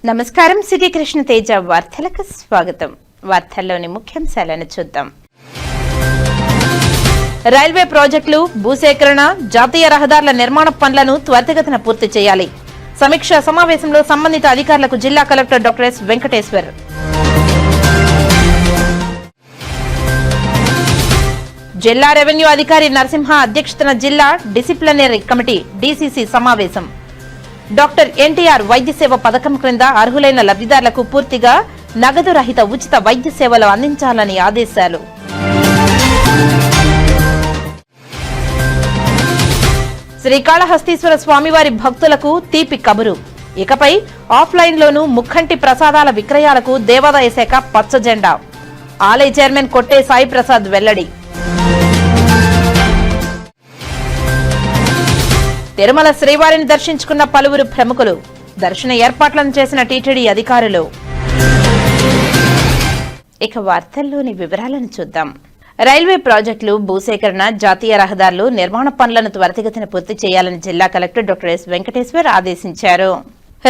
నమస్కారం. సిటీ కృష్ణ తేజ వార్తలకు స్వాగతం. వార్తల్లోని ముఖ్యాంశాలను చూద్దాం. రైల్వే ప్రాజెక్టులు, భూసేకరణ, జాతీయ రహదారుల నిర్మాణ పనులను త్వరితగతిన పూర్తి చేయాలి. సమీక్షా సమావేశంలో సంబంధిత అధికారులకు జిల్లా కలెక్టర్ డాక్టర్ ఎస్ వెంకటేశ్వర్. జిల్లా రెవెన్యూ అధికారి నరసింహ అధ్యక్షతన జిల్లా డిసిప్లినరీ కమిటీ డీసీసీ సమావేశం. డాక్టర్ ఎన్టీఆర్ వైద్య సేవ పథకం క్రింద అర్హులైన లబ్ధిదారులకు పూర్తిగా నగదు రహిత ఉచిత వైద్య సేవలు అందించాలని ఆదేశాలు. శ్రీకాళహస్తీశ్వర స్వామివారి భక్తులకు తీపి కబురు. ఇకపై ఆఫ్లైన్లోనూ ముక్కంటి ప్రసాదాల విక్రయాలకు దేవాదాయ శాఖ పచ్చజెండా. ఆలయ చైర్మన్ కొట్టే సాయి ప్రసాద్ వెల్లడి. తిరుమల శ్రీవారిని దర్శించుకున్న పలువురు ప్రముఖులు. దర్శన ఏర్పాట్లను చేసిన టీటీడీ అధికారులు. ఇక వార్తల్లోని వివరాలను చూద్దాం. రైల్వే ప్రాజెక్టులు, భూసేకరణ, జాతీయ రహదారులు నిర్మాణ పనులను త్వరితగతిన పూర్తి చేయాలని జిల్లా కలెక్టర్ డాక్టర్ ఎస్ వెంకటేశ్వర్ ఆదేశించారు.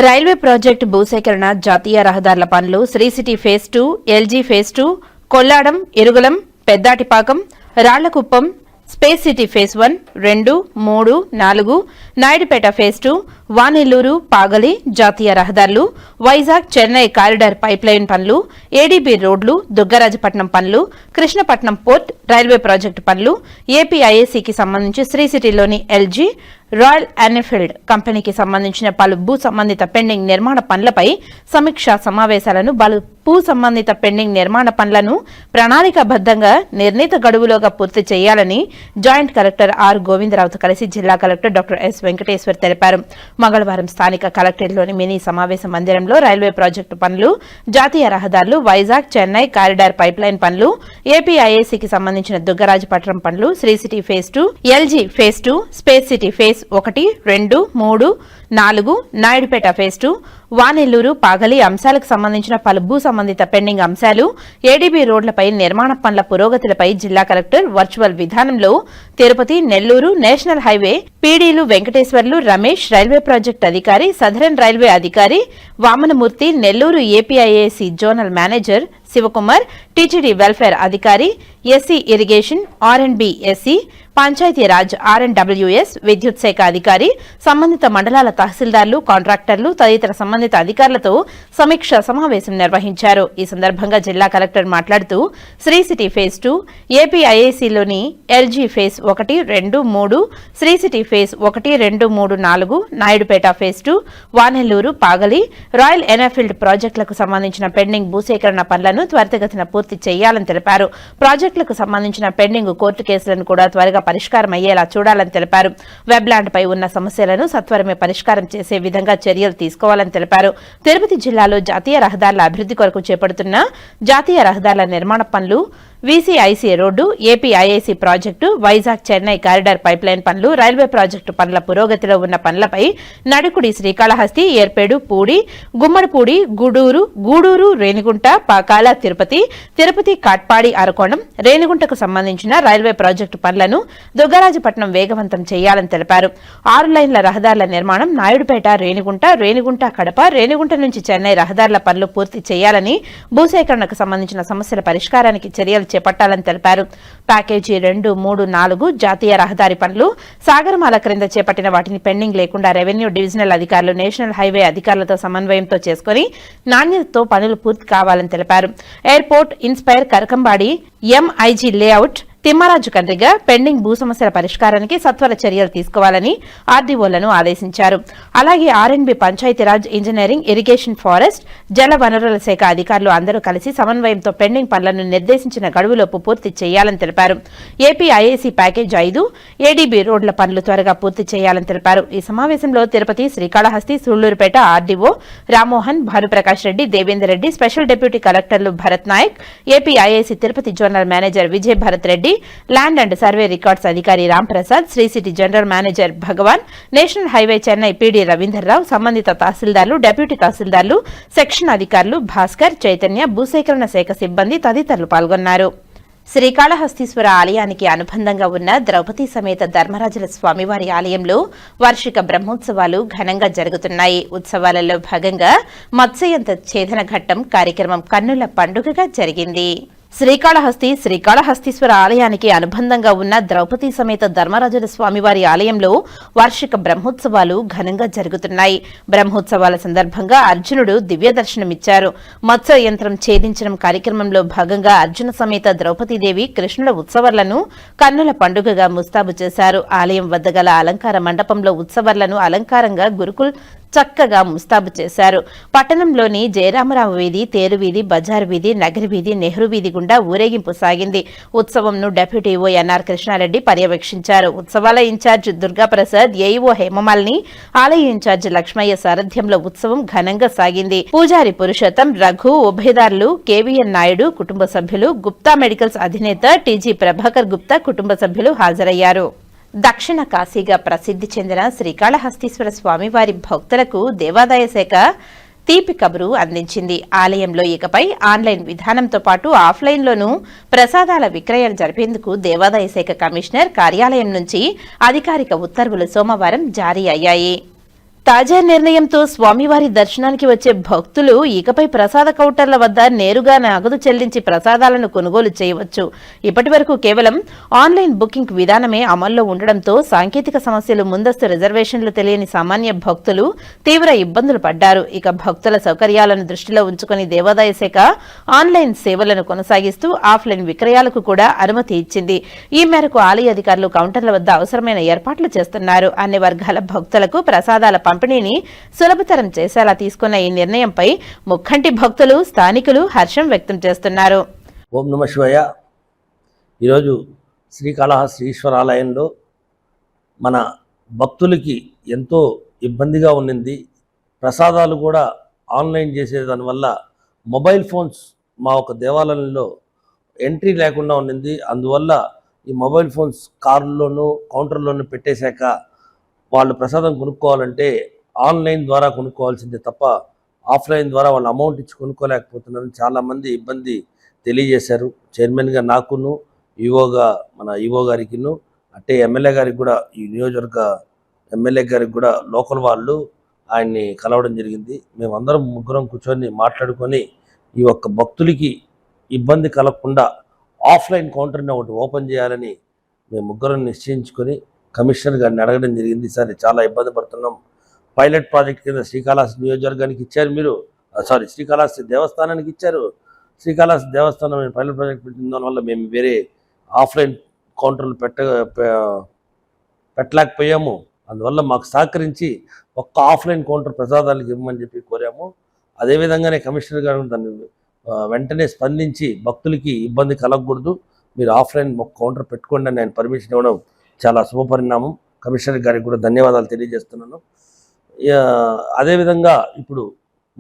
రైల్వే ప్రాజెక్టు, భూసేకరణ, జాతీయ రహదారుల పనులు Sri City phase 2, LG phase 2, Kolladam, Irugulam, Peddatipakam, Rallakuppam, space city phase 1, 2, 3, 4, Naidupeta phase 2, వానెల్లూరు, Pagali జాతీయ రహదారులు, వైజాగ్ చెన్నై కారిడార్ పైప్లైన్ పనులు, ఏడీబీ రోడ్లు, దుగ్గరాజపట్నం పనులు, కృష్ణపట్నం పోర్ట్, రైల్వే ప్రాజెక్టు పనులు, ఏపీఐఏసీకి సంబంధించి శ్రీ సిటీలోని ఎల్జీ, రాయల్ ఎన్ఫీల్డ్ కంపెనీకి సంబంధించిన పలు భూ సంబంధిత పెండింగ్ నిర్మాణ పనులపై సమీక్షా సమావేశాలను భూ సంబంధిత పెండింగ్ నిర్మాణ పనులను ప్రణాళికాబద్దంగా నిర్ణీత గడువులోగా పూర్తి చేయాలని జాయింట్ కలెక్టర్ ఆర్ గోవిందరావుతో కలిసి జిల్లా కలెక్టర్ డాక్టర్ ఎస్ వెంకటేశ్వర్ తెలిపారు. మంగళవారం స్థానిక కలెక్టరేట్లోని మినీ సమావేశ మందిరంలో రైల్వే ప్రాజెక్టు పనులు, జాతీయ రహదారులు, వైజాగ్ చెన్నై కారిడార్ పైప్లైన్ పనులు, ఏపీఐఏసీకి సంబంధించిన దుగ్గరాజపట్నం పనులు, Sri City phase 2, LG phase 2, space city phase 1, 2, 3, 4, Naidupeta phase 2, వానెల్లూరు, పాగలి అంశాలకు సంబంధించిన పలు భూ సంబంధిత పెండింగ్ అంశాలు, ఏడీబీ రోడ్లపై నిర్మాణ పనుల పురోగతిలపై జిల్లా కలెక్టర్ వర్చువల్ విధానంలో తిరుపతి, నెల్లూరు నేషనల్ హైవే పీడీలు వెంకటేశ్వర్లు, రమేష్ రైల్వే ప్రాజెక్టు అధికారి, సదరన్ రైల్వే అధికారి Vamanamurthy, Nellore APIAC zonal manager Sivakumar, TTD welfare అధికారి, SC irrigation, R and B SC, Panchayatiraj RNWS, విద్యుత్ శాఖ అధికారి, సంబంధిత మండలాల తహసీల్దార్లు, కాంట్రాక్టర్లు తదితర సంబంధిత అధికారులతో సమీక్ష సమావేశం నిర్వహించారు. ఈ సందర్భంగా జిల్లా కలెక్టర్ మాట్లాడుతూ శ్రీ సిటీ ఫేజ్ 2, ఏపీఐఏసీలోని LG phase 1, 2, 3, Sri City phase 1, 2, 3, 4, Naidupeta phase 2, వానెల్లూరు, Pagali, Royal Enfield ప్రాజెక్టులకు సంబంధించిన పెండింగ్ భూసేకరణ పనులను త్వరితగతిన పూర్తి చేయాలని తెలిపారు. ప్రాజెక్టులకు సంబంధించిన పెండింగ్ కోర్టు కేసులను కూడా త్వరగా పరిష్కారం అయ్యేలా చూడాలని తెలిపారు. వెబ్లాండ్ పై ఉన్న సమస్యలను సత్వరమే పరిష్కారం చేసే విధంగా చర్యలు తీసుకోవాలని తెలిపారు. తిరుపతి జిల్లాలో జాతీయ రహదారుల అభివృద్ధి కొరకు చేపడుతున్న జాతీయ రహదారుల నిర్మాణ పనులు, VCIC road, APIAC project, Vizag Chennai corridor pipeline పనులు, రైల్వే ప్రాజెక్టు పనుల పురోగతిలో ఉన్న పనులపై నడుకుడి, శ్రీకాళహస్తి, ఏర్పేడు, పూడి, గుమ్మడిపూడి, గూడూరు, రేణిగుంట, పాకాల, తిరుపతి, కాట్పాడి, అరకోణం, రేణిగుంటకు సంబంధించిన రైల్వే ప్రాజెక్టు పనులను దుగ్గరాజపట్నం వేగవంతం చేయాలని తెలిపారు. 6 లైన్ల రహదారుల నిర్మాణం, నాయుడుపేట, రేణిగుంట, కడప, రేణిగుంట నుంచి చెన్నై రహదారుల పనులు పూర్తి చేయాలని, భూసేకరణకు సంబంధించిన సమస్యల పరిష్కారానికి చర్యలు చేపట్టాలని తెలిపారు. ప్యాకేజీ 2, 3, 4 జాతీయ రహదారి పనులు సాగరమాల క్రింద చేపట్టిన వాటిని పెండింగ్ లేకుండా రెవెన్యూ డివిజనల్ అధికారులు, నేషనల్ హైవే అధికారులతో సమన్వయంతో చేసుకుని నాణ్యతతో పనులు పూర్తి కావాలని తెలిపారు. Airport, inspire, Karakambadi, MIG layout, Thimmaraju Kandriga pending భూ సమస్యల పరిష్కారానికి సత్వర చర్యలు తీసుకోవాలని ఆర్డీఓలను ఆదేశించారు. అలాగే ఆర్ఎండ్బి, పంచాయతీరాజ్, ఇంజనీరింగ్, ఇరిగేషన్, ఫారెస్ట్, జల వనరుల శాఖ అధికారులు అందరూ కలిసి సమన్వయంతో పెండింగ్ పనులను నిర్దేశించిన గడువులోపు పూర్తి చేయాలని తెలిపారు. ఏపీఐఏసీ ప్యాకేజ్ 5, ఏడీబీ రోడ్ల పనులు త్వరగా పూర్తి చేయాలని తెలిపారు. ఈ సమావేశంలో Tirupati, Srikalahasti, Sullurpeta RDO Rammohan, Bhanuprakash Reddy, Devender Reddy, special deputy కలెక్టర్లు Bharat Nayak, APIAC Tirupati zonal manager Vijay Bharat Reddy, land and survey records అధికారి Ramprasad, Sri City general manager Bhagwan, national highway Chennai PD Ravinderrao, సంబంధిత తహసీల్దార్లు, డిప్యూటీ తహసీల్దార్లు, సెక్షన్ అధికారులు భాస్కర్, చైతన్య, భూసేకరణ శాఖ సిబ్బంది తదితరులు పాల్గొన్నారు. శ్రీకాళహస్తీశ్వర ఆలయానికి అనుబంధంగా ఉన్న ద్రౌపది సమేత ధర్మరాజుల స్వామివారి ఆలయంలో వార్షిక బ్రహ్మోత్సవాలు ఘనంగా జరుగుతున్నాయి. ఉత్సవాలలో భాగంగా మత్స్యంత ఛేదన ఘట్టం కార్యక్రమం కన్నుల పండుగగా జరిగింది. శ్రీకాళహస్తీశ్వర ఆలయానికి అనుబంధంగా ఉన్న ద్రౌపది సమేత ధర్మరాజుల స్వామివారి ఆలయంలో వార్షిక బ్రహ్మోత్సవాలు ఘనంగా జరుగుతున్నాయి. బ్రహ్మోత్సవాల సందర్భంగా అర్జునుడు దివ్య దర్శనమిచ్చారు. మత్స్య యంత్రం ఛేదించడం కార్యక్రమంలో భాగంగా అర్జున సమేత ద్రౌపదీదేవి కృష్ణుల ఉత్సవాలను కన్నుల పండుగగా ముస్తాబు చేశారు. ఆలయం వద్ద గల అలంకార మండపంలో ఉత్సవాలను అలంకారంగా గురుకుల్ చక్కగా ముస్తాబు చేశారు. పట్టణంలోని జయరామరావు వీధి, తేరు వీధి, బజారు వీధి, నగరి వీధి, నెహ్రూ వీధి గుండా ఊరేగింపు సాగింది. ఉత్సవంను డిప్యూటీ ఈవో ఎన్ఆర్ కృష్ణారెడ్డి పర్యవేక్షించారు. ఉత్సవాల ఇన్ఛార్జ్ దుర్గాప్రసాద్, ఏఈఓ హేమమాలిని, ఆలయ ఇన్ఛార్జ్ లక్ష్మయ్య సారథ్యంలో ఉత్సవం ఘనంగా సాగింది. పూజారి పురుషోత్తం, రఘు, ఉభయదారులు, కేవీఎన్ నాయుడు కుటుంబ సభ్యులు, గుప్తా మెడికల్స్ అధినేత టీజీ ప్రభాకర్ గుప్తా కుటుంబ సభ్యులు హాజరయ్యారు. దక్షిణ కాశీగా ప్రసిద్ధి చెందిన శ్రీకాళహస్తీశ్వర స్వామివారి భక్తులకు దేవాదాయ శాఖ తీపి కబురు అందించింది. ఆలయంలో ఇకపై ఆన్లైన్ విధానంతో పాటు ఆఫ్లైన్లోనూ ప్రసాదాల విక్రయాలు జరిపేందుకు దేవాదాయ శాఖ కమిషనర్ కార్యాలయం నుంచి అధికారిక ఉత్తర్వులు సోమవారం జారీ అయ్యాయి. తాజా నిర్ణయంతో స్వామివారి దర్శనానికి వచ్చే భక్తులు ఇకపై ప్రసాద కౌంటర్ల వద్ద నేరుగా నగదు చెల్లించి ప్రసాదాలను కొనుగోలు చేయవచ్చు. ఇప్పటి వరకు కేవలం ఆన్లైన్ బుకింగ్ విధానమే అమల్లో ఉండడంతో సాంకేతిక సమస్యలు, ముందస్తు రిజర్వేషన్లు తెలియని సామాన్య భక్తులు తీవ్ర ఇబ్బందులు పడ్డారు. ఇక భక్తుల సౌకర్యాలను దృష్టిలో ఉంచుకుని దేవాదాయ శాఖ ఆన్లైన్ సేవలను కొనసాగిస్తూ ఆఫ్లైన్ విక్రయాలకు కూడా అనుమతి ఇచ్చింది. ఈ మేరకు ఆలయ అధికారులు కౌంటర్ల వద్ద అవసరమైన ఏర్పాట్లు చేస్తున్నారు. అన్ని వర్గాల భక్తులకు ప్రసాదాల పంపిణీని సులభతరం చేసేలా తీసుకున్న ఈ నిర్ణయంపై ముక్కంటి భక్తులు, స్థానికులు హర్షం వ్యక్తం చేస్తున్నారు. ఓం నమః శివాయ. ఈరోజు శ్రీకాళహస్తీశ్వర ఆలయంలో మన భక్తులకి ఎంతో ఇబ్బందిగా ఉన్నింది. ప్రసాదాలు కూడా ఆన్లైన్ చేసేదానివల్ల మొబైల్ ఫోన్స్ మా ఒక దేవాలయంలో ఎంట్రీ లేకుండా ఉన్నింది. అందువల్ల ఈ మొబైల్ ఫోన్స్ కార్లోనూ కౌంటర్లోనూ పెట్టేశాక వాళ్ళు ప్రసాదం కొనుక్కోవాలంటే ఆన్లైన్ ద్వారా కొనుక్కోవాల్సిందే తప్ప ఆఫ్లైన్ ద్వారా వాళ్ళు అమౌంట్ ఇచ్చి కొనుక్కోలేకపోతున్నారని చాలామంది ఇబ్బంది తెలియజేశారు. చైర్మన్గా నాకును, మన ఈవో గారికిను, అంటే ఎమ్మెల్యే గారికి కూడా, ఈ నియోజకవర్గ ఎమ్మెల్యే గారికి కూడా లోకల్ వాళ్ళు ఆయన్ని కలవడం జరిగింది. మేమందరం ముగ్గురం కూర్చొని మాట్లాడుకొని ఈ ఒక్క భక్తులకి ఇబ్బంది కలగకుండా ఆఫ్లైన్ కౌంటర్ని ఒకటి ఓపెన్ చేయాలని మేము ముగ్గురం నిశ్చయించుకొని కమిషనర్ గారిని అడగడం జరిగింది. సరే, చాలా ఇబ్బంది పడుతున్నాం, పైలట్ ప్రాజెక్ట్ కింద శ్రీకాళహస్తి నియోజకవర్గానికి ఇచ్చారు మీరు, శ్రీకాళహస్తి దేవస్థానానికి ఇచ్చారు. శ్రీకాళహస్తి దేవస్థానం పైలట్ ప్రాజెక్ట్ పెట్టిన దానివల్ల మేము వేరే ఆఫ్లైన్ కౌంటర్లు పెట్టలేకపోయాము. అందువల్ల మాకు సహకరించి ఒక్క ఆఫ్లైన్ కౌంటర్ ప్రసాదాలకు ఇవ్వమని చెప్పి కోరాము. అదేవిధంగానే కమిషనర్ గారు దాన్ని వెంటనే స్పందించి భక్తులకి ఇబ్బంది కలగకూడదు, మీరు ఆఫ్లైన్ కౌంటర్ పెట్టుకోండి అని ఆయన పర్మిషన్ ఇవ్వడం చాలా శుభపరిణామం. కమిషనర్ గారికి కూడా ధన్యవాదాలు తెలియజేస్తున్నాను. అదేవిధంగా ఇప్పుడు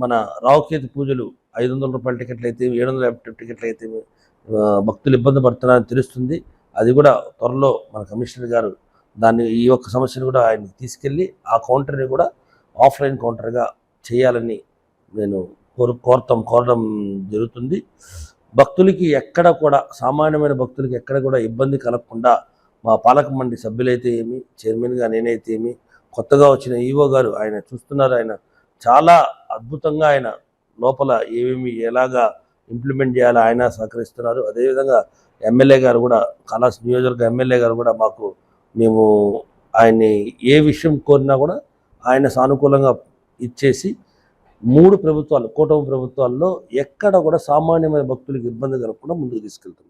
మన రావుకేతు పూజలు 500 రూపాయల టికెట్లు అయితే 750 టికెట్లు అయితే భక్తులు ఇబ్బంది పడుతున్నారని తెలుస్తుంది. అది కూడా త్వరలో మన కమిషనర్ గారు ఈ ఒక్క సమస్యను కూడా ఆయన తీసుకెళ్ళి ఆ కౌంటర్ని కూడా ఆఫ్లైన్ కౌంటర్గా చేయాలని నేను కోరడం జరుగుతుంది. భక్తులకి ఎక్కడ కూడా, సామాన్యమైన భక్తులకి ఎక్కడ కూడా ఇబ్బంది కలగకుండా మా పాలక మండలి సభ్యులైతే ఏమి, చైర్మన్గా నేనైతే ఏమి, కొత్తగా వచ్చిన ఈవో గారు ఆయన చూస్తున్నారు. ఆయన చాలా అద్భుతంగా ఆయన లోపల ఎలాగా ఇంప్లిమెంట్ చేయాలో ఆయన సహకరిస్తున్నారు. అదేవిధంగా ఎమ్మెల్యే గారు కూడా, కాళహస్తి నియోజకవర్గ ఎమ్మెల్యే గారు కూడా మేము ఆయన్ని ఏ విషయం కోరినా కూడా ఆయన సానుకూలంగా ఇచ్చేసి 3 ప్రభుత్వాలు, కూటమి ప్రభుత్వాల్లో ఎక్కడ కూడా సామాన్యమైన భక్తులకు ఇబ్బంది కలగకుండా ముందుకు తీసుకెళ్తున్నాం.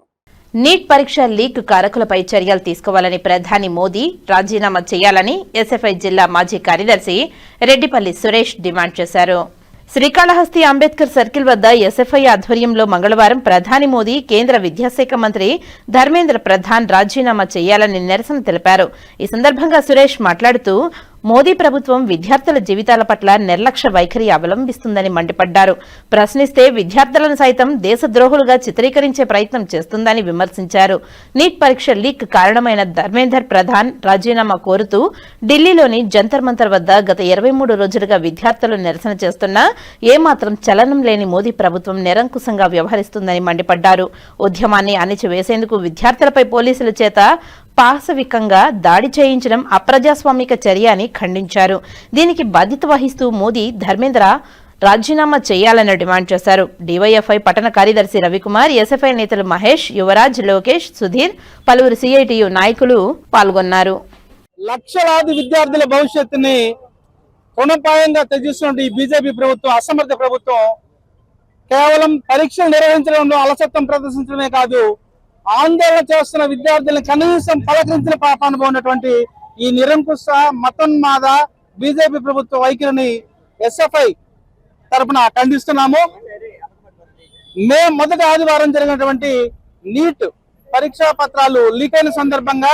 నీట్ పరీక్ష లీక్ కారకులపై చర్యలు తీసుకోవాలని ప్రధాని మోదీ రాజీనామా చేయాలని ఎస్ఎఫ్ఐ జిల్లా మాజీ కార్యదర్శి రెడ్డిపల్లి సురేష్ డిమాండ్ చేశారు. శ్రీకాళహస్తి అంబేద్కర్ సర్కిల్ వద్ద ఎస్ఎఫ్ఐ ఆధ్వర్యంలో మంగళవారం ప్రధాని మోదీ, కేంద్ర విద్యాశాఖ మంత్రి ధర్మేంద్ర ప్రధాన్ రాజీనామా చేయాలని నిరసన తెలిపారు. ఈ సందర్భంగా సురేష్ మాట్లాడుతూ, మోదీ ప్రభుత్వం విద్యార్థుల జీవితాల పట్ల నిర్లక్ష్య వైఖరి అవలంబిస్తుందని మండిపడ్డారు. ప్రశ్నిస్తే విద్యార్థులను సైతం దేశద్రోహులుగా చిత్రీకరించే ప్రయత్నం చేస్తుందని విమర్శించారు. నీట్ పరీక్ష లీక్ కారణమైన ధర్మేందర్ ప్రధాన్ రాజీనామా కోరుతూ ఢిల్లీలోని జంతర్ మంతర్ వద్ద గత 23 రోజులుగా విద్యార్థులు నిరసన చేస్తున్నా ఏమాత్రం చలనం లేని మోదీ ప్రభుత్వం నిరంకుశంగా వ్యవహరిస్తుందని మండిపడ్డారు. ఉద్యమాన్ని అణిచివేసేందుకు విద్యార్థులపై పోలీసుల చేత పాశవికంగా దాడి చేయించడం అప్రజాస్వామిక చర్య అని ఖండించారు. దీనికి బాధ్యత వహిస్తూ మోదీ ధర్మేంద్ర రాజీనామా చేయాలని డిమాండ్ చేశారు. డీవైఎఫ్ఐ పట్టణ కార్యదర్శి రవికుమార్, ఎస్ఎఫ్ఐ నేతలు మహేష్, యువరాజ్, లోకేష్, సుధీర్, పలువురు సిఐటియు నాయకులు పాల్గొన్నారు. లక్షలాది విద్యార్థుల భవిష్యత్తుని రుణపాయంగా త్యజిస్తున్న ఈ బీజేపీ ప్రభుత్వం, అసమర్థ ప్రభుత్వం కేవలం పరీక్షలు నిర్వహించడంలో అలసత్వం ప్రదర్శించడమే కాదు, ఆందోళన చేస్తున్న విద్యార్థులను కనీసం పలకరించిన పాపానుభవం ఉన్నటువంటి ఈ నిరంకుశ మతోన్మాద బీజేపీ ప్రభుత్వ వైఖరిని ఎస్ఎఫ్ఐ తరఫున ఖండిస్తున్నాము. మే మొదటి ఆదివారం జరిగినటువంటి నీట్ పరీక్షా పత్రాలు లీక్ అయిన సందర్భంగా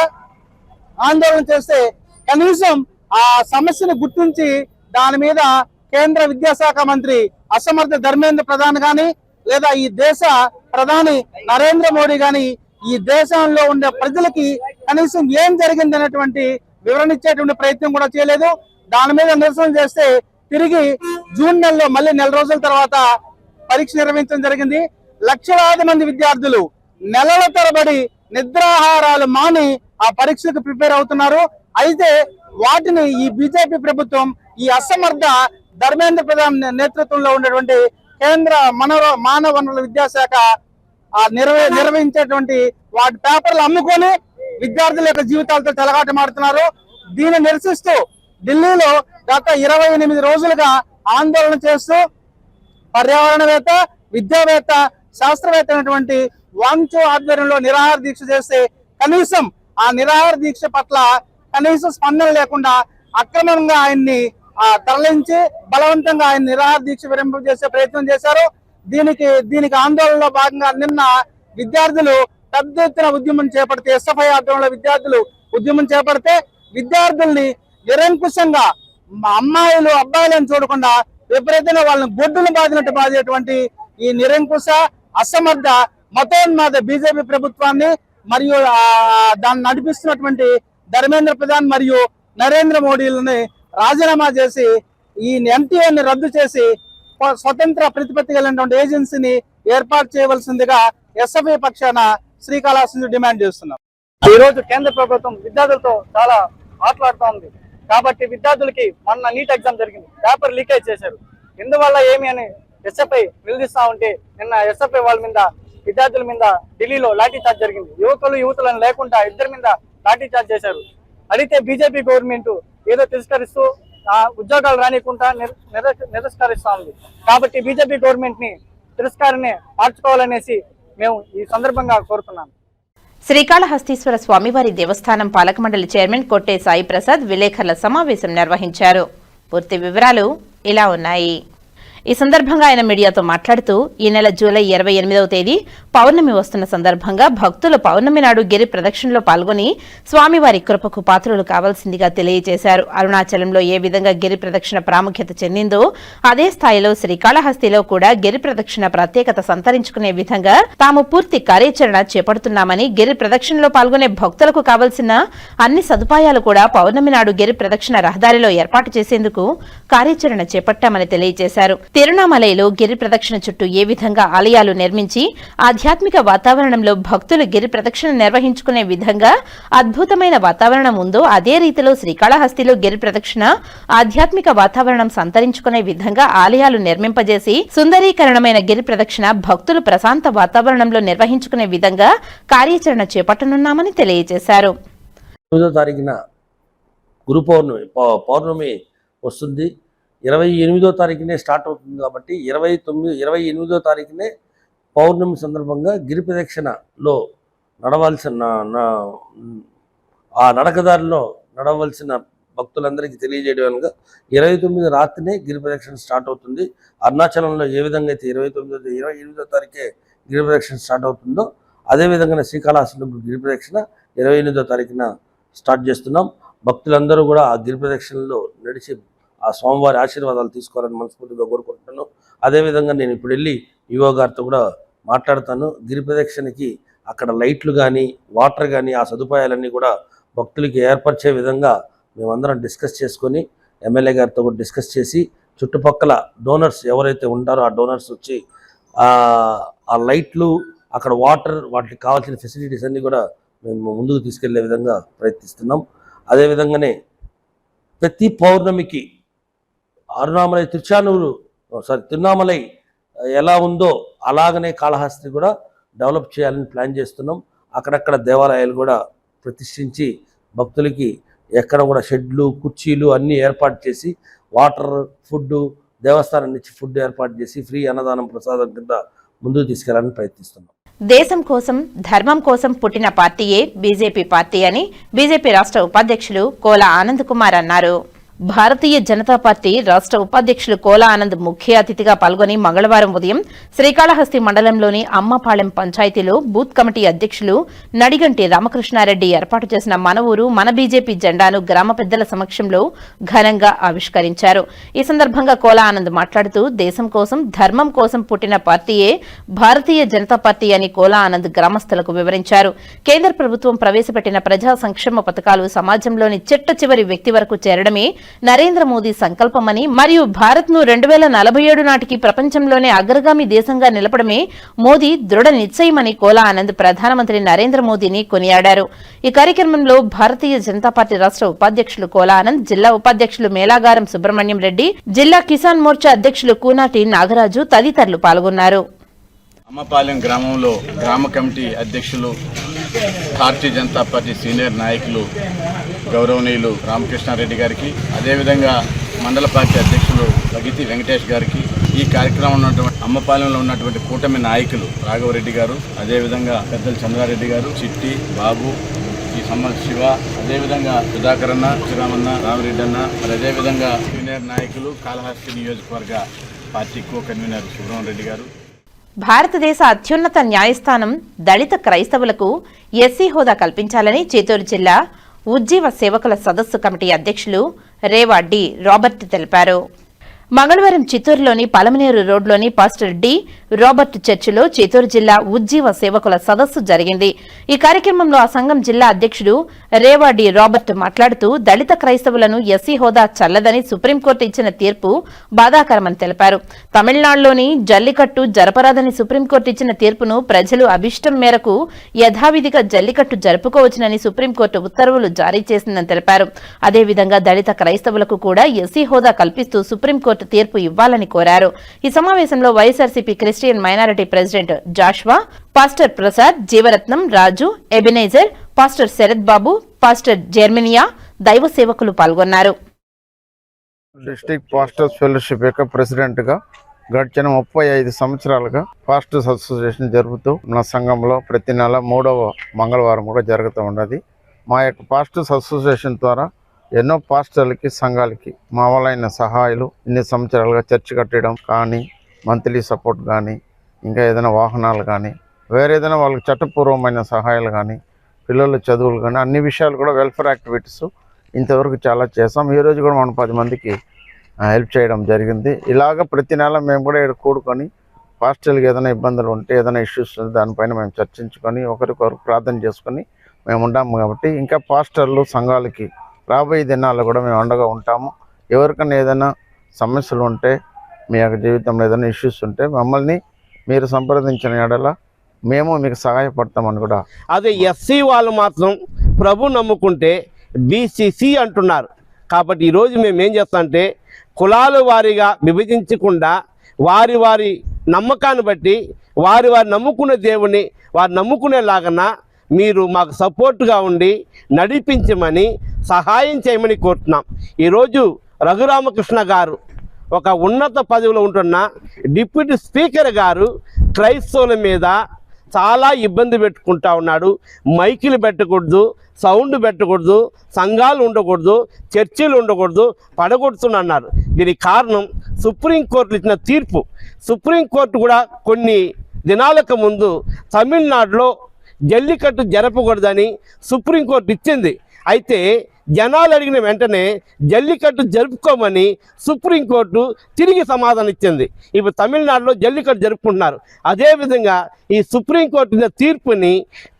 ఆందోళన చేస్తే కనీసం ఆ సమస్యను గుర్తించి దాని మీద కేంద్ర విద్యాశాఖ మంత్రి అసమర్థ ధర్మేంద్ర ప్రధాన్ గాని లేదా ఈ దేశ ప్రధాని నరేంద్ర మోడీ గాని ఈ దేశంలో ఉండే ప్రజలకి కనీసం ఏం జరిగింది అనేటువంటి వివరణ ఇచ్చేటువంటి ప్రయత్నం కూడా చేయలేదు. దాని మీద నిరసన చేస్తే తిరిగి జూన్ నెలలో మళ్ళీ 4 రోజుల తర్వాత పరీక్ష నిర్వహించడం జరిగింది. లక్షలాది మంది విద్యార్థులు నెలల తరబడి నిద్రాహారాలు మాని ఆ పరీక్షలకు ప్రిపేర్ అవుతున్నారు. అయితే వాటిని ఈ బీజేపీ ప్రభుత్వం, ఈ అసమర్థ ధర్మేంద్ర ప్రధాన్ నేతృత్వంలో ఉన్నటువంటి కేంద్ర మానవ వనరుల విద్యాశాఖ నిర్వహించేటువంటి వాటి పేపర్లు అమ్ముకొని విద్యార్థుల యొక్క జీవితాలతో చెలగాట మారుతున్నారు. దీన్ని నిరసిస్తూ ఢిల్లీలో గత 28 రోజులుగా ఆందోళన చేస్తూ పర్యావరణవేత్త, విద్యావేత్త, శాస్త్రవేత్త అయినటువంటి వాంగ్చో ఆధ్వర్యంలో నిరాహార దీక్ష చేస్తే కనీసం ఆ నిరాహార దీక్ష పట్ల కనీసం స్పందన లేకుండా అక్రమంగా ఆయన్ని తరలించి బలవంతంగా ఆయన నిరాహార దీక్ష విరమింపజేసే ప్రయత్నం చేశారు. దీనికి ఆందోళనలో భాగంగా నిన్న విద్యార్థులు పెద్ద ఎత్తున ఉద్యమం చేపడితే, ఎస్ఎఫ్ఐ ఆధ్వర్యంలో విద్యార్థులు ఉద్యమం చేపడితే విద్యార్థుల్ని నిరంకుశంగా అమ్మాయిలు అబ్బాయిలను చూడకుండా విపరీతంగా వాళ్ళని గొడ్డును బాధేటువంటి ఈ నిరంకుశ అసమర్థ మతోన్మాద బీజేపీ ప్రభుత్వాన్ని మరియు దాన్ని నడిపిస్తున్నటువంటి ధర్మేంద్ర ప్రధాన్ మరియు నరేంద్ర మోడీలని రాజీనామా చేసి ఈ ఎన్టీఏని రద్దు చేసి స్వతంత్ర ప్రతిపత్తి కలిగినటువంటి ఏజెన్సీని ఏర్పాటు చేయవలసిందిగా ఎస్ఎఫ్ఐ పక్షాన శ్రీకాళహస్తి డిమాండ్ చేస్తున్నాం. ఈ రోజు కేంద్ర ప్రభుత్వం విద్యార్థులతో చాలా ఆటలాడుతూ ఉంది. కాబట్టి విద్యార్థులకి మొన్న నీట్ ఎగ్జామ్ జరిగింది, పేపర్ లీకేజ్ చేశారు. ఇందువల్ల ఏమి అని ఎస్ఎఫ్ఐ నిలదీస్తా ఉంటే నిన్న ఎస్ఎఫ్ఐ వాళ్ళ మీద, విద్యార్థుల మీద ఢిల్లీలో లాఠీ చార్జ్ జరిగింది. యువతులను లేకుండా 2 మీద లాఠీ చార్జ్ చేశారు. అడిగితే బీజేపీ గవర్నమెంట్ ఏదో తిరస్కరిస్తూ ఉద్యోగాలు రానికుండా నిరస్కరిస్తా ఉంది. కాబట్టి బీజేపీ గవర్నమెంట్ ని తిరస్కారాన్ని మార్చుకోవాలనేసి మేము ఈ సందర్భంగా కోరుతున్నాం. శ్రీకాళహస్తీశ్వర స్వామివారి దేవస్థానం పాలక మండలి చైర్మన్ కొట్టే సాయి ప్రసాద్ విలేకరుల సమావేశం నిర్వహించారు. పూర్తి వివరాలు ఇలా ఉన్నాయి. ఈ సందర్భంగా ఆయన మీడియాతో మాట్లాడుతూ ఈ నెల జూలై 28వ తేదీ పౌర్ణమి వస్తున్న సందర్భంగా భక్తులు పౌర్ణమి నాడు గిరి ప్రదక్షిణలో పాల్గొని స్వామివారి కృపకు పాత్రులు కావాల్సిందిగా తెలియజేశారు. అరుణాచలంలో ఏ విధంగా గిరి ప్రదక్షిణ ప్రాముఖ్యత చెందిందో అదే స్థాయిలో శ్రీకాళహస్తిలో కూడా గిరి ప్రదక్షిణ ప్రత్యేకత సంతరించుకునే విధంగా తాము పూర్తి కార్యాచరణ చేపడుతున్నామని, గిరి ప్రదక్షిణలో పాల్గొనే భక్తులకు కావలసిన అన్ని సదుపాయాలు కూడా పౌర్ణమి నాడు గిరి ప్రదక్షిణ రహదారిలో ఏర్పాటు చేసేందుకు కార్యాచరణ చేపట్టామని తెలియజేశారు. తిరునామలైలో గిరి ప్రదక్షిణ చుట్టూ ఏ విధంగా ఆలయాలు నిర్మించి ఆధ్యాత్మిక వాతావరణంలో భక్తులు గిరి ప్రదక్షిణ నిర్వహించుకునే విధంగా అద్భుతమైన వాతావరణం ఉందో అదే రీతిలో శ్రీకాళహస్తిలో గిరి ప్రదక్షిణ ఆధ్యాత్మిక వాతావరణం సంతరించుకునే విధంగా ఆలయాలు నిర్మింపజేసి సుందరీకరణమైన గిరి ప్రదక్షిణ భక్తులు ప్రశాంత వాతావరణంలో నిర్వహించుకునే విధంగా కార్యాచరణ చేపట్టనున్నామని తెలియజేశారు. 9వ తారీఖున గురు పౌర్ణమి వస్తుంది. 28వ తారీఖునే స్టార్ట్ అవుతుంది కాబట్టి 28వ తారీఖునే పౌర్ణమి సందర్భంగా గిరి ప్రదక్షిణలో నడవాల్సిన ఆ నడకదారిలో నడవలసిన భక్తులందరికీ తెలియజేయడంగా 29 రాత్రినే గిరి ప్రదక్షిణ స్టార్ట్ అవుతుంది. అరుణాచలంలో ఏ విధంగా అయితే 28వ తారీఖే గిరి ప్రదక్షిణ స్టార్ట్ అవుతుందో అదేవిధంగా శ్రీకాళహస్తిలో గిరి ప్రదక్షిణ 28వ తారీఖున స్టార్ట్ చేస్తున్నాం. భక్తులందరూ కూడా ఆ గిరి ప్రదక్షిణలో నడిచి ఆ స్వామివారి ఆశీర్వాదాలు తీసుకోవాలని మనస్ఫూర్తిగా కోరుకుంటున్నాను. అదేవిధంగా నేను ఇప్పుడు వెళ్ళి ఈవో గారితో కూడా మాట్లాడతాను. గిరి ప్రదక్షిణకి అక్కడ లైట్లు కానీ వాటర్ కానీ ఆ సదుపాయాలన్నీ కూడా భక్తులకి ఏర్పరిచే విధంగా మేమందరం డిస్కస్ చేసుకొని ఎమ్మెల్యే గారితో కూడా డిస్కస్ చేసి చుట్టుపక్కల డోనర్స్ ఎవరైతే ఉంటారో ఆ డోనర్స్ వచ్చి ఆ లైట్లు అక్కడ వాటర్ వాటికి కావాల్సిన ఫెసిలిటీస్ అన్నీ కూడా మేము ముందుకు తీసుకెళ్లే విధంగా ప్రయత్నిస్తున్నాం. అదేవిధంగానే ప్రతి పౌర్ణమికి తిరునామలై ఎలా ఉందో అలాగనే కాళహస్తి కూడా డెవలప్ చేయాలని ప్లాన్ చేస్తున్నాం. అక్కడక్కడ దేవాలయాలు కూడా ప్రతిష్ఠించి భక్తులకి ఎక్కడ కూడా షెడ్లు కుర్చీలు అన్నీ ఏర్పాటు చేసి వాటర్ ఫుడ్ దేవస్థానం నుంచి ఫుడ్ ఏర్పాటు చేసి ఫ్రీ అన్నదానం ప్రసాదం కింద ముందుకు తీసుకెళ్లాలని ప్రయత్నిస్తున్నాం. దేశం కోసం ధర్మం కోసం పుట్టిన పార్టీయే బీజేపీ పార్టీ అని బీజేపీ రాష్ట్ర ఉపాధ్యక్షులు కోల ఆనంద్ కుమార్ అన్నారు. భారతీయ జనతా పార్టీ రాష్ట్ర ఉపాధ్యక్షులు కోల ఆనంద్ ముఖ్య అతిథిగా పాల్గొని మంగళవారం ఉదయం శ్రీకాళహస్తి మండలంలోని అమ్మపాళెం పంచాయతీలో బూత్ కమిటీ అధ్యక్షులు నడిగంటి రామకృష్ణారెడ్డి ఏర్పాటు చేసిన మన ఊరు మన బీజేపీ జెండాను గ్రామ పెద్దల సమక్షంలో ఘనంగా ఆవిష్కరించారు. ఈ సందర్భంగా కోల ఆనంద్ మాట్లాడుతూ దేశం కోసం ధర్మం కోసం పుట్టిన పార్టీయే భారతీయ జనతా పార్టీ అని కోల ఆనంద్ గ్రామస్తులకు వివరించారు. కేంద్ర ప్రభుత్వం ప్రవేశపెట్టిన ప్రజా సంక్షేమ పథకాలు సమాజంలోని చిట్ట చివరి వ్యక్తి వరకు చేరడమే నరేంద్ర మోదీ సంకల్పమని మరియు భారత్ ను 2047 నాటికి ప్రపంచంలోనే అగ్రగామి దేశంగా నిలపడమే మోదీ దృఢ నిశ్చయమని కోల ఆనంద్ ప్రధానమంత్రి నరేంద్ర మోదీని కొనియాడారు. ఈ కార్యక్రమంలో భారతీయ జనతా పార్టీ రాష్ట్ర ఉపాధ్యక్షులు కోల ఆనంద్, జిల్లా ఉపాధ్యక్షులు మేళాగారం సుబ్రహ్మణ్యం రెడ్డి, జిల్లా కిసాన్ మోర్చా అధ్యక్షులు కూనాటి నాగరాజు తదితరులు పాల్గొన్నారు. అమ్మపాలెం గ్రామంలో గ్రామ కమిటీ అధ్యక్షులు, భారతీయ జనతా పార్టీ సీనియర్ నాయకులు గౌరవనీయులు రామకృష్ణారెడ్డి గారికి, అదేవిధంగా మండల పార్టీ అధ్యక్షులు భగితి వెంకటేష్ గారికి, ఈ కార్యక్రమం ఉన్నటువంటి అమ్మపాలెంలో ఉన్నటువంటి కూటమి నాయకులు రాఘవరెడ్డి గారు, అదేవిధంగా పెద్దలు చంద్రారెడ్డి గారు, చిట్టి బాబు, ఈ సమ్మత్ శివ, అదేవిధంగా సుధాకర్ అన్న, శ్రీరామన్న, రామరెడ్డి అన్న, మరి అదేవిధంగా సీనియర్ నాయకులు కాళహస్తి నియోజకవర్గ party co convener Subrahmanyam Reddy గారు. భారతదేశ అత్యున్నత న్యాయస్థానం దళిత క్రైస్తవులకు ఎస్సీ హోదా కల్పించాలని చిత్తూరు జిల్లా ఉజ్జీవ సేవకుల సదస్సు కమిటీ అధ్యక్షులు రేవా డి రాబర్ట్ తెలిపారు. మంగళవారం చిత్తూరులోని పలమనేరు రోడ్లోని పాస్టర్ డి రాబర్ట్ చర్చిలో చిత్తూరు జిల్లా ఉజ్జీవ సేవకుల సదస్సు జరిగింది. ఈ కార్యక్రమంలో ఆ సంఘం జిల్లా అధ్యక్షుడు రేవా డి రాబర్ట్ మాట్లాడుతూ దళిత క్రైస్తవులను ఎస్సీ హోదా చల్లదని సుప్రీంకోర్టు ఇచ్చిన తీర్పు బాధాకరమని తెలిపారు. తమిళనాడులోని జల్లికట్టు జరపరాదని సుప్రీంకోర్టు ఇచ్చిన తీర్పును ప్రజలు అభిష్టం మేరకు యథావిధిగా జల్లికట్టు జరుపుకోవచ్చునని సుప్రీంకోర్టు ఉత్తర్వులు జారీ చేసిందని తెలిపారు. అదేవిధంగా దళిత క్రైస్తవులకు కూడా ఎస్సీ హోదా కల్పిస్తూ సుప్రీంకోర్టు తీర్పు ఇవ్వాలని కోరారు. ఈ సమావేశంలో YSRCP Christian minority president Joshua, pastor Prasad, Jeevaratnam, Raju, Ebenezer, pastor Sarath Babu, pastor Jerminia, దైవ సేవకులు పాల్గొన్నారు. డిస్ట్రిక్ట్ పాస్టర్స్ ఫెలోషిప్ యొక్క ప్రెసిడెంట్ గా గడిచిన 35 సంవత్సరాలుగా పాస్టర్స్ అసోసియేషన్ జరుపుతూ మన సంఘంలో ప్రతి నెల 3వ మంగళవారం కూడా జరుగుతూ ఉన్నది. మా యొక్క పాస్టర్స్ అసోసియేషన్ ద్వారా ఎన్నో పాస్టర్లకి సంఘాలకి మా వాళ్ళైన సహాయాలు ఇన్ని సంవత్సరాలుగా చర్చ్ కట్టడం కానీ, మంత్లీ సపోర్ట్ కానీ, ఇంకా ఏదైనా వాహనాలు కానీ, వేరే ఏదైనా వాళ్ళకి చట్టపూర్వమైన సహాయాలు కానీ, పిల్లల చదువులు కానీ, అన్ని విషయాలు కూడా వెల్ఫేర్ యాక్టివిటీస్ ఇంతవరకు చాలా చేసాం. ఈరోజు కూడా మనం 10 మందికి హెల్ప్ చేయడం జరిగింది. ఇలాగ ప్రతి నెల మేము కూడా ఇక్కడ కూడుకొని పాస్టర్లకి ఏదైనా ఇబ్బందులు ఉంటే, ఏదైనా ఇష్యూస్ ఉంటే దానిపైన మేము చర్చించుకొని ఒకరికొకరు ప్రార్థన చేసుకొని మేము ఉంటాము. కాబట్టి ఇంకా పాస్టర్లు సంఘాలకి రాబోయే దినాల్లో కూడా మేము అండగా ఉంటాము. ఎవరికైనా ఏదైనా సమస్యలు ఉంటే, మీ యొక్క జీవితంలో ఏదైనా ఇష్యూస్ ఉంటే మమ్మల్ని మీరు సంప్రదించిన ఎడల మేము మీకు సహాయపడతామని కూడా. అదే ఎస్సీ వాళ్ళు మాత్రం ప్రభు నమ్ముకుంటే బీసీసీ అంటున్నారు. కాబట్టి ఈరోజు మేము ఏం చేస్తామంటే కులాల వారీగా విభజించకుండా వారి వారి నమ్మకాన్ని బట్టి వారి నమ్ముకునే దేవుని వారు నమ్ముకునేలాగన మీరు మాకు సపోర్ట్గా ఉండి నడిపించమని సహాయం చేయమని కోరుతున్నాం. ఈరోజు రఘురామకృష్ణ గారు ఒక ఉన్నత పదవిలో ఉంటున్న డిప్యూటీ స్పీకర్ గారు క్రైస్తవుల మీద చాలా ఇబ్బంది పెట్టుకుంటా ఉన్నాడు. మైకులు పెట్టకూడదు, సౌండ్ పెట్టకూడదు, సంఘాలు ఉండకూడదు, చర్చిలు ఉండకూడదు, పడగొడుతున్నారు. దీనికి కారణం సుప్రీంకోర్టు ఇచ్చిన తీర్పు. సుప్రీంకోర్టు కూడా కొన్ని దినాలకు ముందు తమిళనాడులో జల్లికట్టు జరపకూడదని సుప్రీంకోర్టు ఇచ్చింది. అయితే జనాలు అడిగిన వెంటనే జల్లికట్టు జరుపుకోమని సుప్రీంకోర్టు తిరిగి సమాధానం ఇచ్చింది. ఇప్పుడు తమిళనాడులో జల్లికట్టు జరుపుకుంటున్నారు. అదేవిధంగా ఈ సుప్రీంకోర్టు తీర్పుని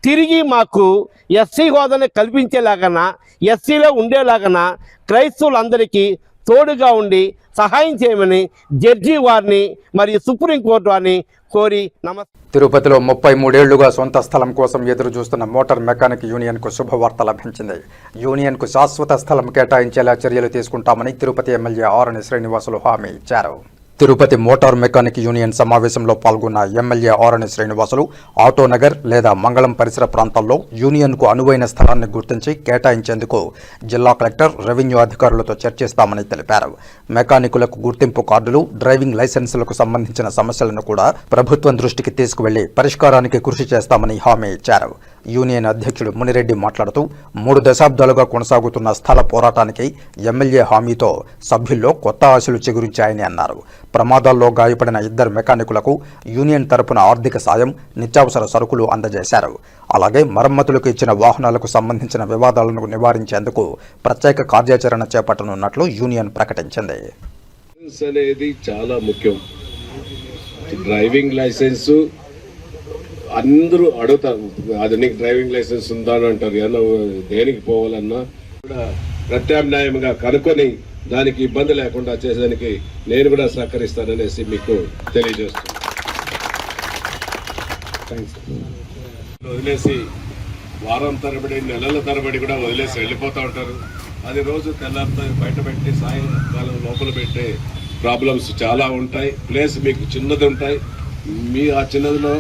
తిరిగి మాకు ఎస్సీ హోదాని కల్పించేలాగన, ఎస్సీలో ఉండేలాగన క్రైస్తవులందరికీ తోడుగా ఉండి సహాయం చేయమని జడ్జి వారిని మరియు సుప్రీంకోర్టు వారిని కోరి తిరుపతిలో 33 ఏళ్లుగా సొంత స్థలం కోసం ఎదురు చూస్తున్న మోటార్ మెకానిక్ యూనియన్కు శుభవార్త లభించింది. యూనియన్కు శాశ్వత స్థలం కేటాయించేలా చర్యలు తీసుకుంటామని తిరుపతి ఎమ్మెల్యే ఆరణి శ్రీనివాసులు హామీ ఇచ్చారు. తిరుపతి మోటార్ మెకానిక్ యూనియన్ సమావేశంలో పాల్గొన్న ఎమ్మెల్యే ఆరణి శ్రీనివాసులు ఆటోనగర్ లేదా మంగళం పరిసర ప్రాంతాల్లో యూనియన్కు అనువైన స్థలాన్ని గుర్తించి కేటాయించేందుకు జిల్లా కలెక్టర్, రెవెన్యూ అధికారులతో చర్చిస్తామని తెలిపారు. మెకానికులకు గుర్తింపు కార్డులు, డ్రైవింగ్ లైసెన్సులకు సంబంధించిన సమస్యలను కూడా ప్రభుత్వం దృష్టికి తీసుకువెళ్లి పరిష్కారానికి కృషి చేస్తామని హామీ ఇచ్చారు. యూనియన్ అధ్యక్షుడు మునిరెడ్డి మాట్లాడుతూ 3 దశాబ్దాలుగా కొనసాగుతున్న స్థల పోరాటానికి ఎమ్మెల్యే హామీతో సభ్యుల్లో కొత్త ఆశలు చిగురించాయని అన్నారు. ప్రమాదాల్లో గాయపడిన 2 మెకానికులకు యూనియన్ తరపున ఆర్థిక సాయం, నిత్యావసర సరుకులు అందజేశారు. అలాగే మరమ్మతులకు ఇచ్చిన వాహనాలకు సంబంధించిన వివాదాలను నివారించేందుకు ప్రత్యేక కార్యాచరణ చేపట్టనున్నట్లు యూనియన్ ప్రకటించింది. అనేది చాలా ముఖ్యం. డ్రైవింగ్ లైసెన్స్ అందరూ అడుగుతారు, అది నీకు డ్రైవింగ్ లైసెన్స్ ఉందా అని అంటారు. ఏమన్నా దేనికి పోవాలన్నా కూడా ప్రత్యామ్నాయంగా కనుక్కొని దానికి ఇబ్బంది లేకుండా చేసేదానికి నేను కూడా సహకరిస్తాననేసి మీకు తెలియజేస్తున్నాను. వదిలేసి వారం తరబడి, నెలల తరబడి కూడా వదిలేసి వెళ్ళిపోతూ ఉంటారు. అది రోజు తెల్లారితో బయట పెట్టి సాయంకాలం లోపల పెట్టే ప్రాబ్లమ్స్ చాలా ఉంటాయి. ప్లేస్ మీకు చిన్నది ఉంటాయి. ఆ చిన్నదిలో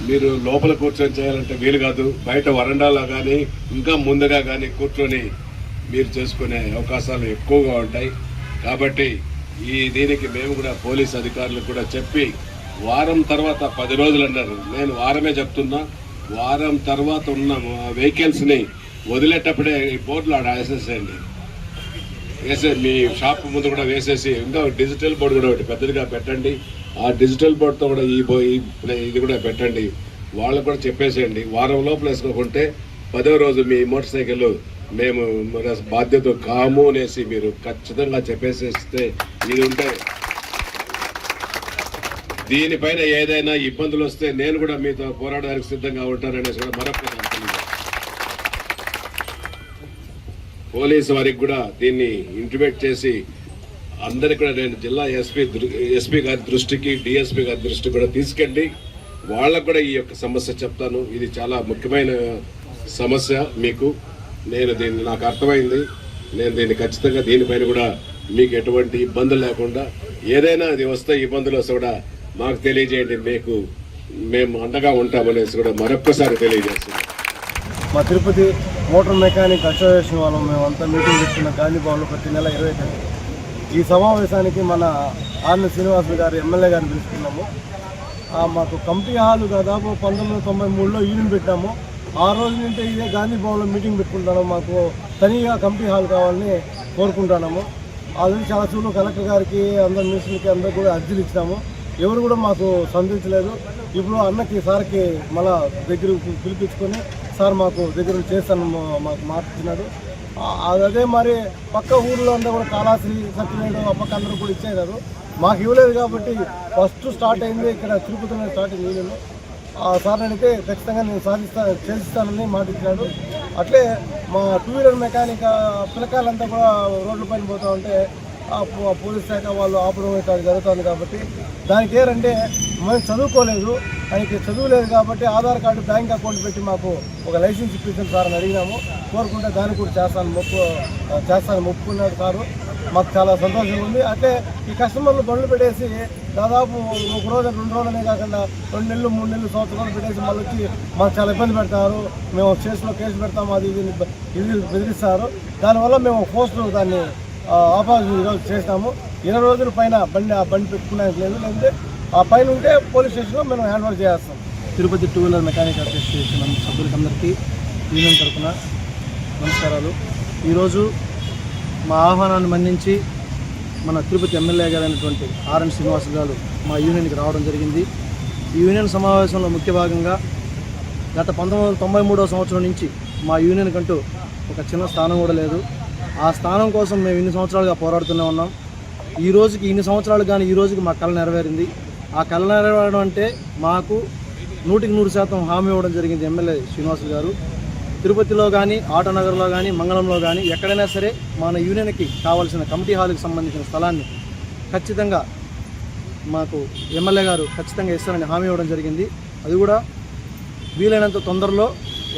మీరు లోపల కూర్చొని చేయాలంటే వీలు కాదు. బయట వరండాలో కానీ ఇంకా ముందుగా కానీ కూర్చొని మీరు చేసుకునే అవకాశాలు ఎక్కువగా ఉంటాయి. కాబట్టి దీనికి మేము కూడా పోలీస్ అధికారులకు కూడా చెప్పి వారం తర్వాత 10 రోజులు అన్నారు. నేను వారమే చెప్తున్నా. వారం తర్వాత ఉన్న వెహికల్స్ని వదిలేటప్పుడే ఈ బోర్డులు ఆడ వేసేసేయండి. మీ షాప్ ముందు కూడా వేసేసి ఇంకా డిజిటల్ బోర్డు కూడా ఒకటి పెద్దదిగా పెట్టండి. ఆ డిజిటల్ బోర్డుతో కూడా ఇది కూడా పెట్టండి. వాళ్ళకు కూడా చెప్పేసేయండి. వారం లోపల వేసుకోకుంటే 10వ రోజు మీ మోటార్ సైకిల్ మేము బాధ్యత కాము అనేసి మీరు ఖచ్చితంగా చెప్పేసేస్తే ఇది ఉంటే దీనిపైన ఏదైనా ఇబ్బందులు వస్తే నేను కూడా మీతో పోరాడడానికి సిద్ధంగా ఉంటాననేసి కూడా మరొక పోలీసు వారికి కూడా దీన్ని ఇంటిమేట్ చేసి అందరికి కూడా నేను జిల్లా ఎస్పీ గారి దృష్టికి, డిఎస్పీ గారి దృష్టికి కూడా తీసుకెళ్ళి వాళ్ళకు కూడా ఈ యొక్క సమస్య చెప్తాను. ఇది చాలా ముఖ్యమైన సమస్య మీకు. నాకు అర్థమైంది. నేను దీన్ని ఖచ్చితంగా దీనిపైన కూడా మీకు ఎటువంటి ఇబ్బందులు లేకుండా ఏదైనా అది వస్తే ఇబ్బందులు వస్తే కూడా మాకు తెలియజేయండి. మేము అండగా ఉంటామనేసి కూడా మరొక్కసారి తెలియజేస్తున్నాం. మా తిరుపతి మోటార్ మెకానిక్ అసోసియేషన్ వాళ్ళు మేమంతా మీటింగ్ పెట్టుకున్న గాంధీ భవన్లో ప్రతి నెల 20 తారీఖు ఈ సమావేశానికి మన ఆర్ఎన్ శ్రీనివాసులు గారు ఎమ్మెల్యే గారిని పిలుచుకున్నాము. మాకు కమిటీ హాల్ దాదాపు 1993లో యూనియన్ పెట్టాము. ఆ రోజు నుండి ఇదే గాంధీ భవన్లో మీటింగ్ పెట్టుకుంటాము. మాకు తనిగా కమిటీ హాల్ కావాలని కోరుకుంటున్నాము. ఆ రోజు చాలా చూడు కలెక్టర్ గారికి, అందరు మినిస్టర్లకి అందరూ కూడా అర్జీలు ఇచ్చినాము. ఎవరు కూడా మాకు సంధించలేదు. ఇప్పుడు అన్నకి సార్కి మళ్ళా దగ్గర పిలిపించుకొని సార్ మాకు దగ్గర చేస్తాను మాకు మాట ఇచ్చినాడు. అదే మరి పక్క ఊర్లో అంతా కూడా కాళాశ్రీ, సత్యవేడు ఆ పక్క అందరూ కూడా ఇచ్చేదారు. మాకు ఇవ్వలేదు కాబట్టి ఫస్ట్ స్టార్ట్ అయింది ఇక్కడ తిరుపతిలో స్టార్ట్ అయింది యూనియన్. సార్ అడిగితే ఖచ్చితంగా నేను చేసిస్తానని మాట ఇచ్చినాడు. అట్లే మా 2 వీలర్ మెకానిక్ పిల్లకాయలంతా కూడా రోడ్ల పైన పోతూ ఉంటే పోలీస్ శాఖ వాళ్ళు ఆపడం జరుగుతుంది. కాబట్టి దానికి ఏంటంటే మేము చదువుకోలేదు, ఆయనకి చదువు లేదు కాబట్టి ఆధార్ కార్డు, బ్యాంక్ అకౌంట్ పెట్టి మాకు ఒక లైసెన్స్ ఇప్పించండి సార్ అని అడిగినాము. కోరుకుంటే దాన్ని కూడా చేస్తాను మొక్కుకున్నాడు సారు. మాకు చాలా సంతోషంగా ఉంది. అంటే ఈ కస్టమర్లు బండ్లు పెట్టేసి దాదాపు 1 రోజు 2 రోజులనే కాకుండా 2 నెలలు 3 నెలలు సంవత్సరాలు పెట్టేసి మళ్ళీ వచ్చి మాకు చాలా ఇబ్బంది పెడతారు. మేము స్టేషన్లో కేసు పెడతాము, అది ఇది బెదిరిస్తారు. దానివల్ల మేము పోస్టు దాన్ని ఆపాల్సి ఈరోజు చేసినాము. 20 రోజుల పైన బండి పెట్టుకునేది లేదు. లేదంటే ఆ పైన ఉంటే పోలీస్ స్టేషన్లో మేము హ్యాండ్ ఓవర్ చేస్తాం. తిరుపతి 2 వీలర్ మెకానిక్ అసోసియేషన్ సభ్యులకందరికీ యూనియన్ తరఫున నమస్కారాలు. ఈరోజు మా ఆహ్వానాన్ని మన్నించి మన తిరుపతి ఎమ్మెల్యే గారైనటువంటి ఆర్ఎన్ శ్రీనివాస్ గారు మా యూనియన్కి రావడం జరిగింది. ఈ యూనియన్ సమావేశంలో ముఖ్య భాగంగా గత 1993వ సంవత్సరం నుంచి మా యూనియన్ కంటూ ఒక చిన్న స్థానం కూడా లేదు. ఆ స్థానం కోసం మేము ఇన్ని సంవత్సరాలుగా పోరాడుతూనే ఉన్నాం. ఈ రోజుకి ఇన్ని సంవత్సరాలు కానీ ఈ రోజుకి మా కళ నెరవేరింది. ఆ కళ నెరవేరడం అంటే మాకు 100% హామీ ఇవ్వడం జరిగింది ఎమ్మెల్యే శ్రీనివాసులు గారు. తిరుపతిలో కానీ, ఆటోనగర్లో కానీ, మంగళంలో కానీ ఎక్కడైనా సరే మన యూనియన్కి కావాల్సిన కమిటీ హాల్కి సంబంధించిన స్థలాన్ని ఖచ్చితంగా మాకు ఎమ్మెల్యే గారు ఖచ్చితంగా ఇస్తారని హామీ ఇవ్వడం జరిగింది. అది కూడా వీలైనంత తొందరలో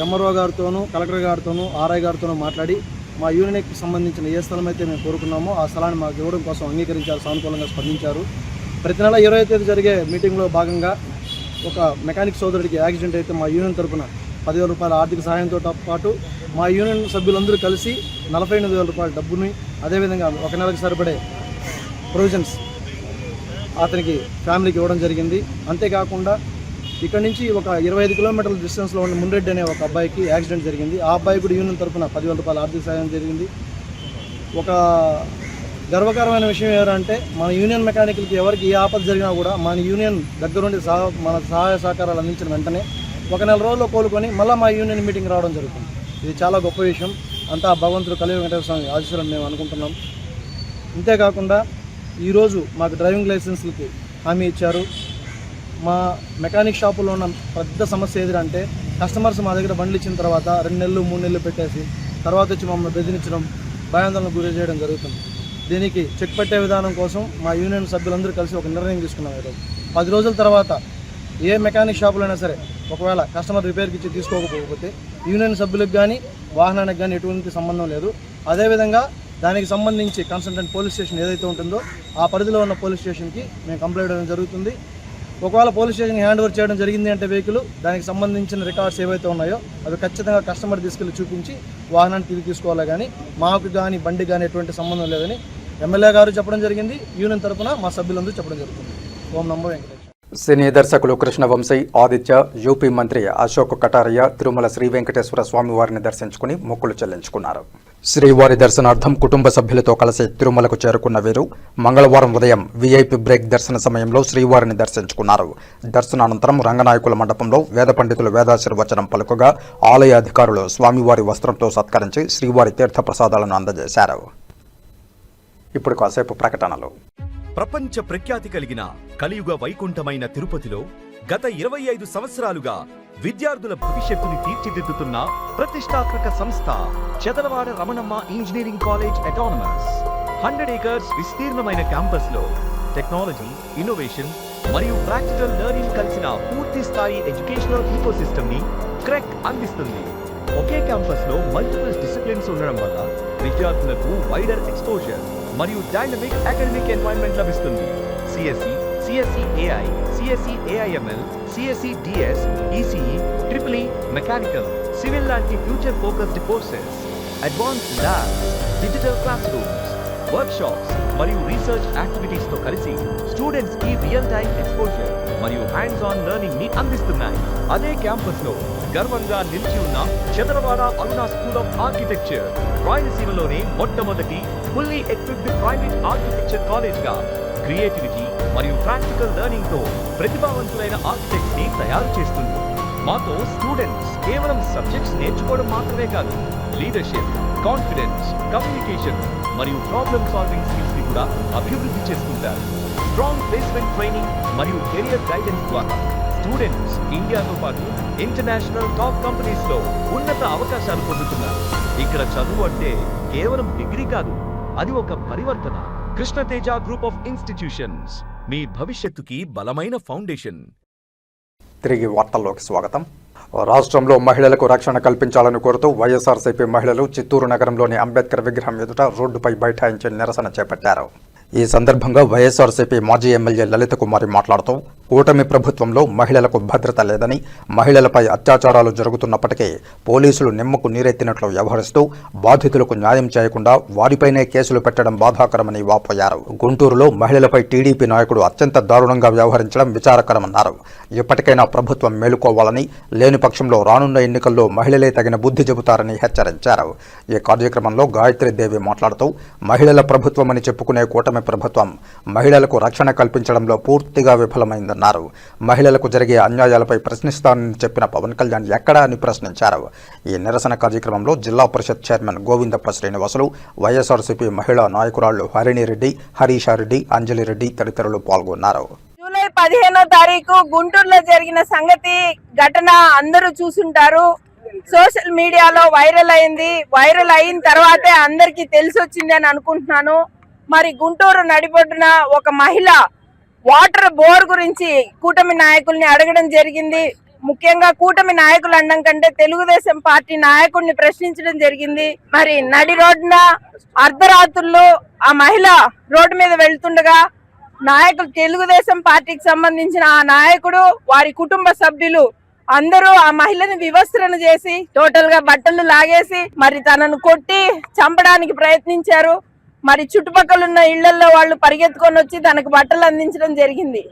ఎంఆర్ఓ గారితోనూ, కలెక్టర్ గారితోనూ, ఆర్ఐ గారితోనూ మాట్లాడి మా యూనియన్కి సంబంధించిన ఏ స్థలం అయితే మేము కోరుకున్నామో ఆ స్థలాన్ని మాకు ఇవ్వడం కోసం అంగీకరించారు, సానుకూలంగా స్పందించారు. ప్రతి నెల 20వ తేదీ జరిగే మీటింగ్లో భాగంగా ఒక మెకానిక్ సోదరుడికి యాక్సిడెంట్ అయితే మా యూనియన్ తరఫున 10,000 రూపాయల ఆర్థిక సహాయంతో పాటు మా యూనియన్ సభ్యులందరూ కలిసి 48,000 రూపాయల డబ్బుని, అదేవిధంగా ఒక నెలకు సరిపడే ప్రొవిజన్స్ అతనికి ఫ్యామిలీకి ఇవ్వడం జరిగింది. అంతేకాకుండా ఇక్కడ నుంచి ఒక 25 కిలోమీటర్ల డిస్టెన్స్లో ఉన్న మున్రెడ్డి అనే ఒక అబ్బాయికి యాక్సిడెంట్ జరిగింది. ఆ అబ్బాయి కూడా యూనియన్ తరఫున 10,000 రూపాయల ఆర్థిక సహాయం జరిగింది. ఒక గర్వకారమైన విషయం ఏంటంటే మన యూనియన్ మెకానికల్కి ఎవరికి ఏ ఆపద జరిగినా కూడా మన యూనియన్ దగ్గరుండి మన సహాయ సహకారాలు అందించిన వెంటనే ఒక నెల రోజుల్లో కోలుకొని మళ్ళీ మా యూనియన్ మీటింగ్ రావడం జరుగుతుంది. ఇది చాలా గొప్ప విషయం. అంతా భగవంతుడు కలియుగ వెంకటేశ్వర స్వామి ఆశీస్సులను మేము అనుకుంటున్నాం. ఇంతేకాకుండా ఈరోజు మాకు డ్రైవింగ్ లైసెన్స్లకి హామీ ఇచ్చారు. మా మెకానిక్ షాపులో ఉన్న పెద్ద సమస్య ఏదంటే కస్టమర్స్ మా దగ్గర బండ్లు ఇచ్చిన తర్వాత 2 నెలలు 3 నెలలు పెట్టేసి తర్వాత వచ్చి మమ్మల్ని బెదిరించడం, భయాందోళనకు గురి చేయడం జరుగుతుంది. దీనికి చెక్ పెట్టే విధానం కోసం మా యూనియన్ సభ్యులందరూ కలిసి ఒక నిర్ణయం తీసుకున్నాం. ఈరోజు 10 రోజుల తర్వాత ఏ మెకానిక్ షాపులో అయినా సరే ఒకవేళ కస్టమర్ రిపేర్కి ఇచ్చి తీసుకోకపోతే యూనియన్ సభ్యులకు కానీ వాహనానికి కానీ ఎటువంటి సంబంధం లేదు. అదేవిధంగా దానికి సంబంధించి కన్సల్టెంట్ పోలీస్ స్టేషన్ ఏదైతే ఉంటుందో ఆ పరిధిలో ఉన్న పోలీస్ స్టేషన్కి మేము కంప్లైంట్ చేయడం జరుగుతుంది. ఒకవేళ పోలీస్ స్టేషన్కి హ్యాండ్ ఓవర్ చేయడం జరిగింది అంటే వెహికల్ దానికి సంబంధించిన రికార్డ్స్ ఏవైతే ఉన్నాయో అవి ఖచ్చితంగా కస్టమర్ తీసుకెళ్ళి చూపించి వాహనాన్ని తిరిగి తీసుకోవాలి. కానీ మాకు కానీ బండి కానీ ఎటువంటి సంబంధం లేదని ఎమ్మెల్యే గారు చెప్పడం జరిగింది. యూనియన్ తరఫున మా సభ్యులందరూ చెప్పడం జరుగుతుంది. ఓం నమో వెంకటేశ్వర. సినీ దర్శకులు కృష్ణవంశీ, ఆదిత్య, యూపీ మంత్రి అశోక్ కటారియా తిరుమల శ్రీ వెంకటేశ్వర స్వామి వారిని దర్శించుకుని మొక్కులు చెల్లించుకున్నారు. శ్రీవారి దర్శనార్థం కుటుంబ సభ్యులతో కలిసి తిరుమలకు చేరుకున్న వీరు మంగళవారం ఉదయం వీఐపీ బ్రేక్ దర్శన సమయంలో శ్రీవారిని దర్శించుకున్నారు. దర్శనానంతరం రంగనాయకుల మండపంలో వేద పండితులు వేదాశీర్వచనం పలుకగా ఆలయ అధికారులు స్వామివారి వస్త్రంతో సత్కరించి శ్రీవారి తీర్థ ప్రసాదాలను అందజేశారు. ఇప్పుడు కాసేపు ప్రకటనలు. ప్రపంచ ప్రఖ్యాతి కలిగిన కలియుగ వైకుంఠమైన తిరుపతిలో గత 25 సంవత్సరాలుగా విద్యార్థుల భవిష్యత్తుని తీర్చిదిద్దుతున్న ప్రతిష్టాత్మక సంస్థ Chadalavada Ramanamma engineering college autonomous. 100 acres విస్తీర్ణమైన క్యాంపస్ లో టెక్నాలజీ, ఇన్నోవేషన్ మరియు ప్రాక్టికల్ లెర్నింగ్ కలిసిన పూర్తి స్థాయి ఎడ్యుకేషనల్ ఈకోసిస్టమ్ ని క్రెక్ అందిస్తుంది. ఒకే క్యాంపస్ లో మల్టిపుల్ డిసిప్లిన్స్ ఉండడం వల్ల విద్యార్థులకు వైడర్ ఎక్స్పోజర్ మరియు డైనమిక్ అకాడమిక్ ఎన్వైరన్మెంట్ లభిస్తుంది. CSE, CSE AI, CSE AIML, CSE DS, ECE, triple E, mechanical, civil లాంటి future focused courses, advanced labs, digital classrooms, workshops మరియు రీసెర్చ్ యాక్టివిటీస్ తో కలిసి students కి రియల్ టైం ఎక్స్పోజర్ మరియు hands on learning ని అందిస్తున్నాయి. అదే campus లో గర్వంగా నిలిచి ఉన్న Chadalavada Aruna school of architecture రాయలసీమలోనే మొట్టమొదటి fully equipped private architecture college గా క్రియేటివిటీ మరియు ప్రాక్టికల్ లెర్నింగ్ తో ప్రతిభావంతులైన ఆర్కిటెక్ట్స్ ని తయారు చేస్తుంది. మాతో స్టూడెంట్స్ కేవలం సబ్జెక్ట్స్ నేర్చుకోవడం మాత్రమే కాదు, లీడర్షిప్, కాన్ఫిడెన్స్, కమ్యూనికేషన్ మరియు ప్రాబ్లమ్ సాల్వింగ్ స్కిల్స్ ని కూడా అభివృద్ధి చేసుకుంటారు. స్ట్రాంగ్ ప్లేస్మెంట్ ట్రైనింగ్ మరియు కెరియర్ గైడెన్స్ ద్వారా స్టూడెంట్స్ ఇండియాతో పాటు ఇంటర్నేషనల్ టాప్ కంపెనీస్ లో ఉన్నత అవకాశాలు పొందుతున్నారు. ఇక్కడ చదువు అంటే కేవలం డిగ్రీ కాదు, అది ఒక పరివర్తన. కృష్ణతేజ గ్రూప్ ఆఫ్ ఇన్స్టిట్యూషన్స్, మీ భవిష్యత్తుకి బలమైన ఫౌండేషన్. తిరిగి వార్తల్లోకి స్వాగతం. రాష్ట్రంలో మహిళలకు రక్షణ కల్పించాలని కోరుతూ వైఎస్ఆర్సీపీ మహిళలు చిత్తూరు నగరంలోని అంబేద్కర్ విగ్రహం ఎదుట రోడ్డుపై బైఠాయించి నిరసన చేపట్టారు. ఈ సందర్భంగా వైఎస్ఆర్సీపీ మాజీ ఎమ్మెల్యే లలిత కుమారి మాట్లాడుతూ కూటమి ప్రభుత్వంలో మహిళలకు భద్రత లేదని, మహిళలపై అత్యాచారాలు జరుగుతున్నప్పటికీ పోలీసులు నిమ్మకు నీరెత్తినట్లు వ్యవహరిస్తూ బాధితులకు న్యాయం చేయకుండా వారిపైనే కేసులు పెట్టడం బాధాకరమని వాపోయారు. గుంటూరులో మహిళలపై టీడీపీ నాయకుడు అత్యంత దారుణంగా వ్యవహరించడం విచారకరమన్నారు. ఇప్పటికైనా ప్రభుత్వం మేలుకోవాలని, లేని పక్షంలో రానున్న ఎన్నికల్లో మహిళలే తగిన బుద్ధి చెబుతారని హెచ్చరించారు. ఈ కార్యక్రమంలో గాయత్రీదేవి మాట్లాడుతూ మహిళల ప్రభుత్వమని చెప్పుకునే కూటమి ప్రభుత్వం మహిళలకు రక్షణ కల్పించడంలో పూర్తిగా విఫలమైందని లేదన్నారు. మహిళలకు జరిగే అన్యాయాలపై ప్రశ్నిస్తానని చెప్పిన పవన్ కళ్యాణ్ ఎక్కడా అని ప్రశ్నించారు. ఈ నిరసన కార్యక్రమంలో జిల్లా పరిషత్ చైర్మన్ గోవిందప్ప శ్రీనివాసులు, వైఎస్ఆర్సీపీ మహిళా నాయకురాళ్లు హరిణిరెడ్డి, హరీషారెడ్డి, అంజలిరెడ్డి తదితరులు పాల్గొన్నారు. జూలై 15వ తారీఖు గుంటూరులో జరిగిన సంగతి ఘటన అందరూ చూసుంటారు. సోషల్ మీడియాలో వైరల్ అయింది. వైరల్ అయిన తర్వాతే అందరికీ తెలిసి వచ్చింది అని అనుకుంటున్నాను. మరి గుంటూరు నడిబొడ్డున ఒక మహిళ వాటర్ బోర్ గురించి కూటమి నాయకుల్ని అడగడం జరిగింది. ముఖ్యంగా కూటమి నాయకులు అనడం కంటే తెలుగుదేశం పార్టీ నాయకుడిని ప్రశ్నించడం జరిగింది. మరి నడి రోడ్డున అర్ధరాత్రుల్లో ఆ మహిళ రోడ్డు మీద వెళ్తుండగా నాయకులు, తెలుగుదేశం పార్టీకి సంబంధించిన ఆ నాయకుడు, వారి కుటుంబ సభ్యులు అందరూ ఆ మహిళని వివస్త్రణ చేసి టోటల్ గా బట్టలు లాగేసి మరి తనను కొట్టి చంపడానికి ప్రయత్నించారు. మరి చుట్టుపక్కల ఉన్న ఇళ్లలో వాళ్ళు పరిగెత్తుకొని వచ్చి తనకు బట్టలు అందించడం జరిగింది.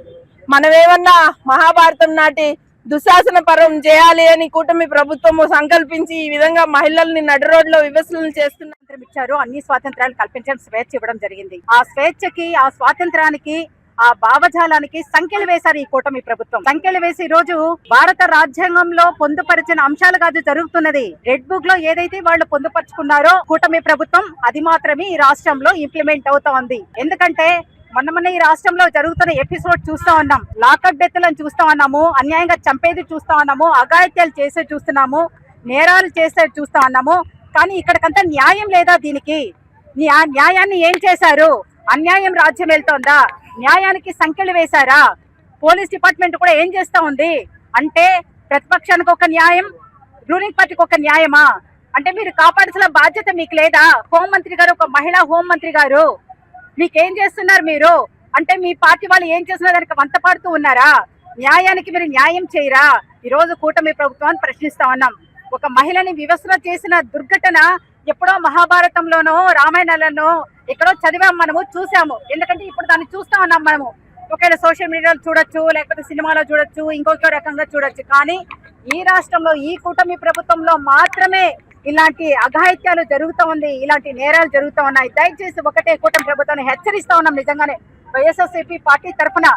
మనమేమన్నా మహాభారతం నాటి దుశ్శాసన పర్వం చేయాలి అని కూటమి ప్రభుత్వము సంకల్పించి ఈ విధంగా మహిళల్ని నడి రోడ్లో వివస్త్రలు చేస్తున్నారు. అన్ని స్వాతంత్రాలు కల్పించడం, స్వేచ్ఛ ఇవ్వడం జరిగింది. ఆ స్వేచ్ఛకి, ఆ స్వాతంత్రానికి, ఆ భావజాలానికి సంఖ్యలు వేశారు ఈ కూటమి ప్రభుత్వం. సంఖ్యలు వేసి ఈ రోజు భారత రాజ్యాంగంలో పొందుపరిచిన అంశాలు కాదు జరుగుతున్నది. రెడ్ బుక్ లో ఏదైతే వాళ్ళు పొందుపరుచుకున్నారో కూటమి ప్రభుత్వం, అది మాత్రమే ఈ రాష్ట్రంలో ఇంప్లిమెంట్ అవుతా ఉంది. ఎందుకంటే మొన్న ఈ రాష్ట్రంలో జరుగుతున్న ఎపిసోడ్ చూస్తా ఉన్నాం. లాకప్ డెత్లను చూస్తా ఉన్నాము, అన్యాయంగా చంపేది చూస్తా ఉన్నాము, అఘాయిత్యాలు చేసే చూస్తున్నాము, నేరాలు చేసే చూస్తా ఉన్నాము. కానీ ఇక్కడికంతా న్యాయం లేదా? దీనికి న్యాయాన్ని ఏం చేశారు? అన్యాయం రాజ్యం వెళ్తోందా? న్యాయానికి సంఖ్యలు వేశారా? పోలీస్ డిపార్ట్మెంట్ కూడా ఏం చేస్తా ఉంది అంటే ప్రతిపక్షానికి ఒక న్యాయం, రూలింగ్ పార్టీకి ఒక న్యాయమా? అంటే మీరు కాపాడాల్సిన బాధ్యత మీకు లేదా? హోంమంత్రి గారు, ఒక మహిళా హోంమంత్రి గారు, మీకేం చేస్తున్నారు మీరు? అంటే మీ పార్టీ వాళ్ళు ఏం చేస్తున్నారు దానికి వంత పాడుతూ ఉన్నారా? న్యాయానికి మీరు న్యాయం చేయరా? ఈ రోజు కూటమి ప్రభుత్వాన్ని ప్రశ్నిస్తా ఉన్నాం. ఒక మహిళని వివస్త్ర చేసిన దుర్ఘటన ఎప్పుడో మహాభారతంలోనో రామాయణాలను ఎక్కడో చదివాము, మనము చూసాము. ఎందుకంటే ఇప్పుడు దాన్ని చూస్తా ఉన్నాం మనము. ఒకవేళ సోషల్ మీడియాలో చూడొచ్చు, లేకపోతే సినిమాలో చూడొచ్చు, ఇంకొక రకంగా చూడొచ్చు. కానీ ఈ రాష్ట్రంలో, ఈ కూటమి ప్రభుత్వంలో మాత్రమే ఇలాంటి అఘాయిత్యాలు జరుగుతూ ఉంది, ఇలాంటి నేరాలు జరుగుతూ ఉన్నాయి. దయచేసి ఒకటే కూటమి ప్రభుత్వాన్ని హెచ్చరిస్తా ఉన్నాం. నిజంగానే వైఎస్ఆర్సీపీ పార్టీ తరఫున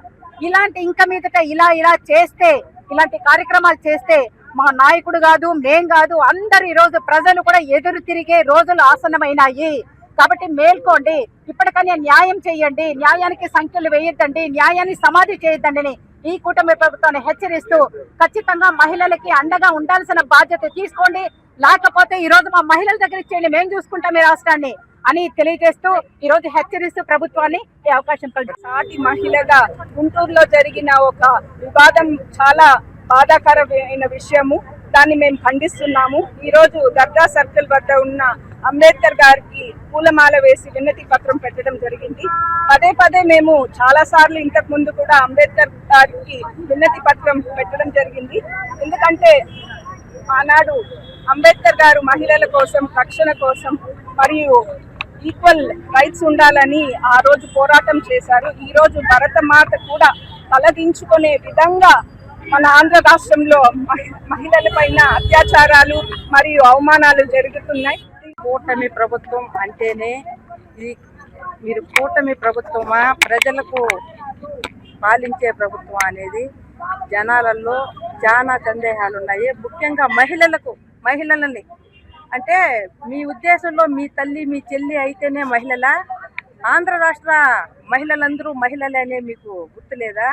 ఇలాంటి ఇంకా మీదట ఇలా చేస్తే, ఇలాంటి కార్యక్రమాలు చేస్తే మా నాయకుడు కాదు, మేం కాదు, అందరు ఈ రోజు ప్రజలు కూడా ఎదురు తిరిగే రోజులు ఆసన్నమైనాయి. కాబట్టి మేల్కోండి, ఇప్పటికైనా న్యాయం చేయండి, న్యాయానికి సంఖ్యలు వేయొద్దండి, న్యాయాన్ని సమాధి చేయొద్దండి ఈ కూటమి ప్రభుత్వాన్ని హెచ్చరిస్తూ ఖచ్చితంగా మహిళలకి అండగా ఉండాల్సిన బాధ్యత తీసుకోండి. లేకపోతే ఈ రోజు మా మహిళల దగ్గర ఇచ్చేయండి, మేము చూసుకుంటాం ఈ రాష్ట్రాన్ని అని తెలియజేస్తూ ఈ రోజు హెచ్చరిస్తూ ప్రభుత్వాన్ని ఈ అవకాశం సాటి మహిళగా గుంటూరులో జరిగిన ఒక వివాదం చాలా బాధాకరమైన విషయము. దాన్ని మేము ఖండిస్తున్నాము. ఈ రోజు దర్గా సర్కిల్ వద్ద ఉన్న అంబేద్కర్ గారికి పూలమాల వేసి విన్నతి పత్రం పెట్టడం జరిగింది. పదే మేము చాలా సార్లు ఇంతకు ముందు కూడా అంబేద్కర్ గారికి విన్నతి పత్రం పెట్టడం జరిగింది. ఎందుకంటే ఆనాడు అంబేద్కర్ గారు మహిళల కోసం, రక్షణ కోసం మరియు ఈక్వల్ రైట్స్ ఉండాలని ఆ రోజు పోరాటం చేశారు. ఈ రోజు భరతమాత కూడా తలదించుకునే విధంగా మన ఆంధ్ర రాష్ట్రంలో మహిళల పైన అత్యాచారాలు మరియు అవమానాలు జరుగుతున్నాయి. కూటమి ప్రభుత్వం అంటేనే మీరు కూటమి ప్రభుత్వమా, ప్రజలకు పాలించే ప్రభుత్వం అనేది జనాలలో చాలా సందేహాలు ఉన్నాయి. ముఖ్యంగా మహిళలని అంటే మీ ఉద్దేశంలో మీ తల్లి, మీ చెల్లి అయితేనే మహిళల? ఆంధ్ర రాష్ట్ర మహిళలందరూ మహిళలే అనే మీకు గుర్తులేదా?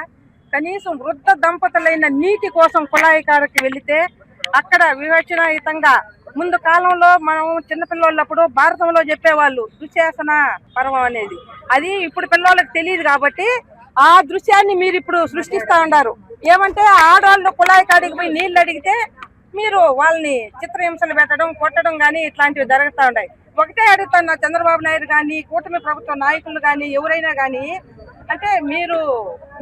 కనీసం వృద్ధ దంపతులైన నీటి కోసం కుళాయి కాడకి వెళితే అక్కడ వివక్షణయుతంగా ముందు కాలంలో మనం చిన్నపిల్లలప్పుడు భారతంలో చెప్పేవాళ్ళు దుశ్శాసన పర్వం అనేది. అది ఇప్పుడు పిల్లలకు తెలియదు కాబట్టి ఆ దృశ్యాన్ని మీరు ఇప్పుడు సృష్టిస్తా ఉన్నారు. ఏమంటే ఆడవాళ్ళు కుళాయి కాడికి పోయి నీళ్లు అడిగితే మీరు వాళ్ళని చిత్రహింసలు పెట్టడం, కొట్టడం కానీ ఇట్లాంటివి జరుగుతూ ఉంటాయి. ఒకటే అడుగుతున్నా, చంద్రబాబు నాయుడు కానీ, కూటమి ప్రభుత్వ నాయకులు కానీ, ఎవరైనా కానీ, అంటే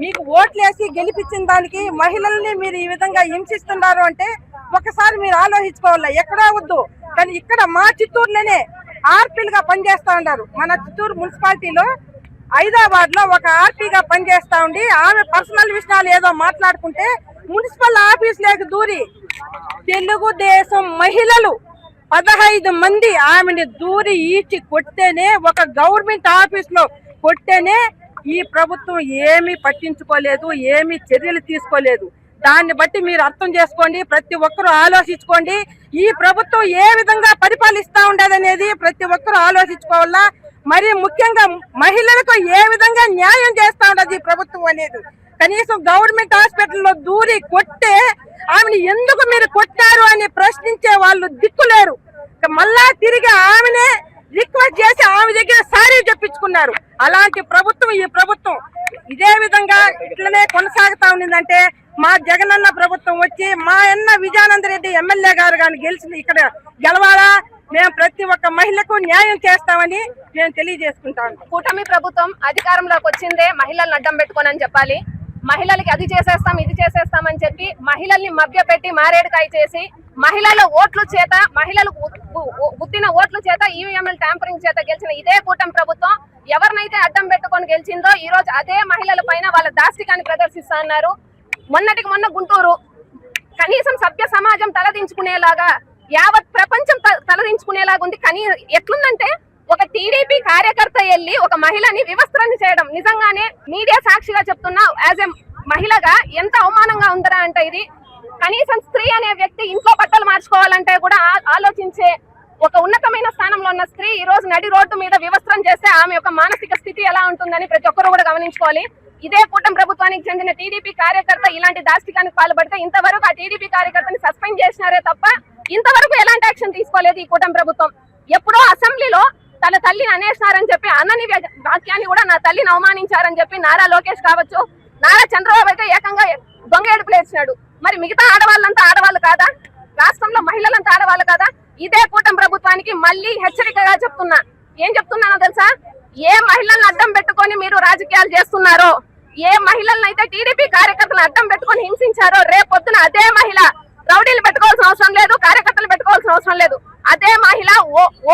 మీకు ఓట్లేసి గెలిపించిన దానికి మహిళల్ని మీరు ఈ విధంగా హింసిస్తున్నారు అంటే ఒకసారి మీరు ఆలోచించుకోవాలి. ఎక్కడా వద్దు, కానీ ఇక్కడ మా చిత్తూరులోనే ఆర్పీలుగా పనిచేస్తా ఉన్నారు. మన చిత్తూరు మున్సిపాలిటీలో హైదరాబాద్ లో ఒక ఆర్పీగా పనిచేస్తా ఉండి ఆమె పర్సనల్ విషయాలు ఏదో మాట్లాడుకుంటే మున్సిపల్ ఆఫీస్ లేక దూరి తెలుగుదేశం మహిళలు 15 మంది ఆమెని దూరి ఈడ్చి కొట్టేనే, ఒక గవర్నమెంట్ ఆఫీస్ లో కొట్టేనే ఈ ప్రభుత్వం ఏమీ పట్టించుకోలేదు, ఏమీ చర్యలు తీసుకోలేదు. దాన్ని బట్టి మీరు అర్థం చేసుకోండి, ప్రతి ఒక్కరూ ఆలోచించుకోండి. ఈ ప్రభుత్వం ఏ విధంగా పరిపాలిస్తా ఉండేదనేది ప్రతి ఒక్కరూ ఆలోచించుకోవాలా. మరి ముఖ్యంగా మహిళలకు ఏ విధంగా న్యాయం చేస్తా ఉండదు ఈ ప్రభుత్వం అనేది. కనీసం గవర్నమెంట్ హాస్పిటల్లో దూరి కొట్టే ఆమెను ఎందుకు మీరు కొట్టారు అని ప్రశ్నించే వాళ్ళు దిక్కులేరు. మళ్ళా తిరిగి ఆమెనే రిక్వెస్ట్ చేసి ఆమె దగ్గర సారీ చెప్పించుకున్నారు. అలాంటి ప్రభుత్వం ఈ ప్రభుత్వం ఇదే విధంగా ఇట్లనే కొనసాగుతా ఉండిందంటే మా జగనన్న ప్రభుత్వం వచ్చి మా అన్న విజయానంద రెడ్డి ఎమ్మెల్యే గారు కానీ ఇక్కడ గెలవాలా, మేము ప్రతి ఒక్క మహిళకు న్యాయం చేస్తామని నేను తెలియజేసుకుంటాను. కూటమి ప్రభుత్వం అధికారంలోకి వచ్చిందే మహిళలను అడ్డం పెట్టుకోనని చెప్పాలి. మహిళలకి అది చేసేస్తాం ఇది చేసేస్తామని చెప్పి మహిళల్ని మభ్యపెట్టి మారేడుకాయ చేసి మహిళల ఓట్ల చేత మహిళలకు గుర్తిన ఓట్ల చేత ఈవీఎంల ట్యాంపరింగ్ చేత గెలిచిన ఇదే కూటమి ప్రభుత్వం ఎవరినైతే అడ్డం పెట్టుకొని గెలిచిందో ఈ రోజు అదే మహిళల పైన వాళ్ళ దాష్టికాన్ని ప్రదర్శిస్తా అన్నారు. మొన్నటికి మొన్న గుంటూరు కనీసం సభ్య సమాజం తలదించుకునేలాగా యావత్ ప్రపంచం తలదించుకునేలాగా ఉంది. కానీ ఎట్లుందంటే ఒక టీడీపీ కార్యకర్త వెళ్ళి ఒక మహిళని వివస్త్రని చేయడం నిజంగానే మీడియా సాక్షిగా చెప్తున్నా యాజ్ ఎ మహిళగా ఎంత అవమానంగా ఉందరా అంటే ఇది. కనీసం స్త్రీ అనే వ్యక్తి ఇంట్లో బట్టలు మార్చుకోవాలంటే కూడా ఆలోచించే ఒక ఉన్నతమైన స్థానంలో ఉన్న స్త్రీ ఈ రోజు నడి రోడ్డు మీద వివస్త్రం చేస్తే ఆమె యొక్క మానసిక స్థితి ఎలా ఉంటుందని ప్రతి ఒక్కరు కూడా గమనించుకోవాలి. ఇదే కూటమి ప్రభుత్వానికి చెందిన టీడీపీ కార్యకర్త ఇలాంటి దాష్టికానికి పాల్పడితే ఇంతవరకు ఆ టీడీపీ కార్యకర్తని సస్పెండ్ చేసినారే తప్ప ఇంతవరకు ఎలాంటి యాక్షన్ తీసుకోలేదు ఈ కూటమి ప్రభుత్వం. ఎప్పుడో అసెంబ్లీలో తన తల్లిని అనేసినారని చెప్పి అన్నని వాక్యాన్ని కూడా నా తల్లిని అవమానించారని చెప్పి నారా లోకేష్ కావచ్చు, నారా చంద్రబాబు అయితే ఏకంగా దొంగ ఏడుపులు వేసినాడు. మరి మిగతా ఆడవాళ్ళంతా ఆడవాళ్ళు కాదా? రాష్ట్రంలో మహిళలంతా ఆడవాళ్ళు కాదా? ఇదే కూటమి ప్రభుత్వానికి మళ్ళీ హెచ్చరికగా చెప్తున్నా. ఏం చెప్తున్నానో తెలుసా? ఏ మహిళలను అడ్డం పెట్టుకొని మీరు రాజకీయాలు చేస్తున్నారో, ఏ మహిళలను అయితే టీడీపీ కార్యకర్తలను అడ్డం పెట్టుకొని హింసించారో, రేపొద్దున అదే మహిళ రౌడీలు పెట్టుకోవాల్సిన అవసరం లేదు, కార్యకర్తలు పెట్టుకోవాల్సిన అవసరం లేదు. అదే మహిళ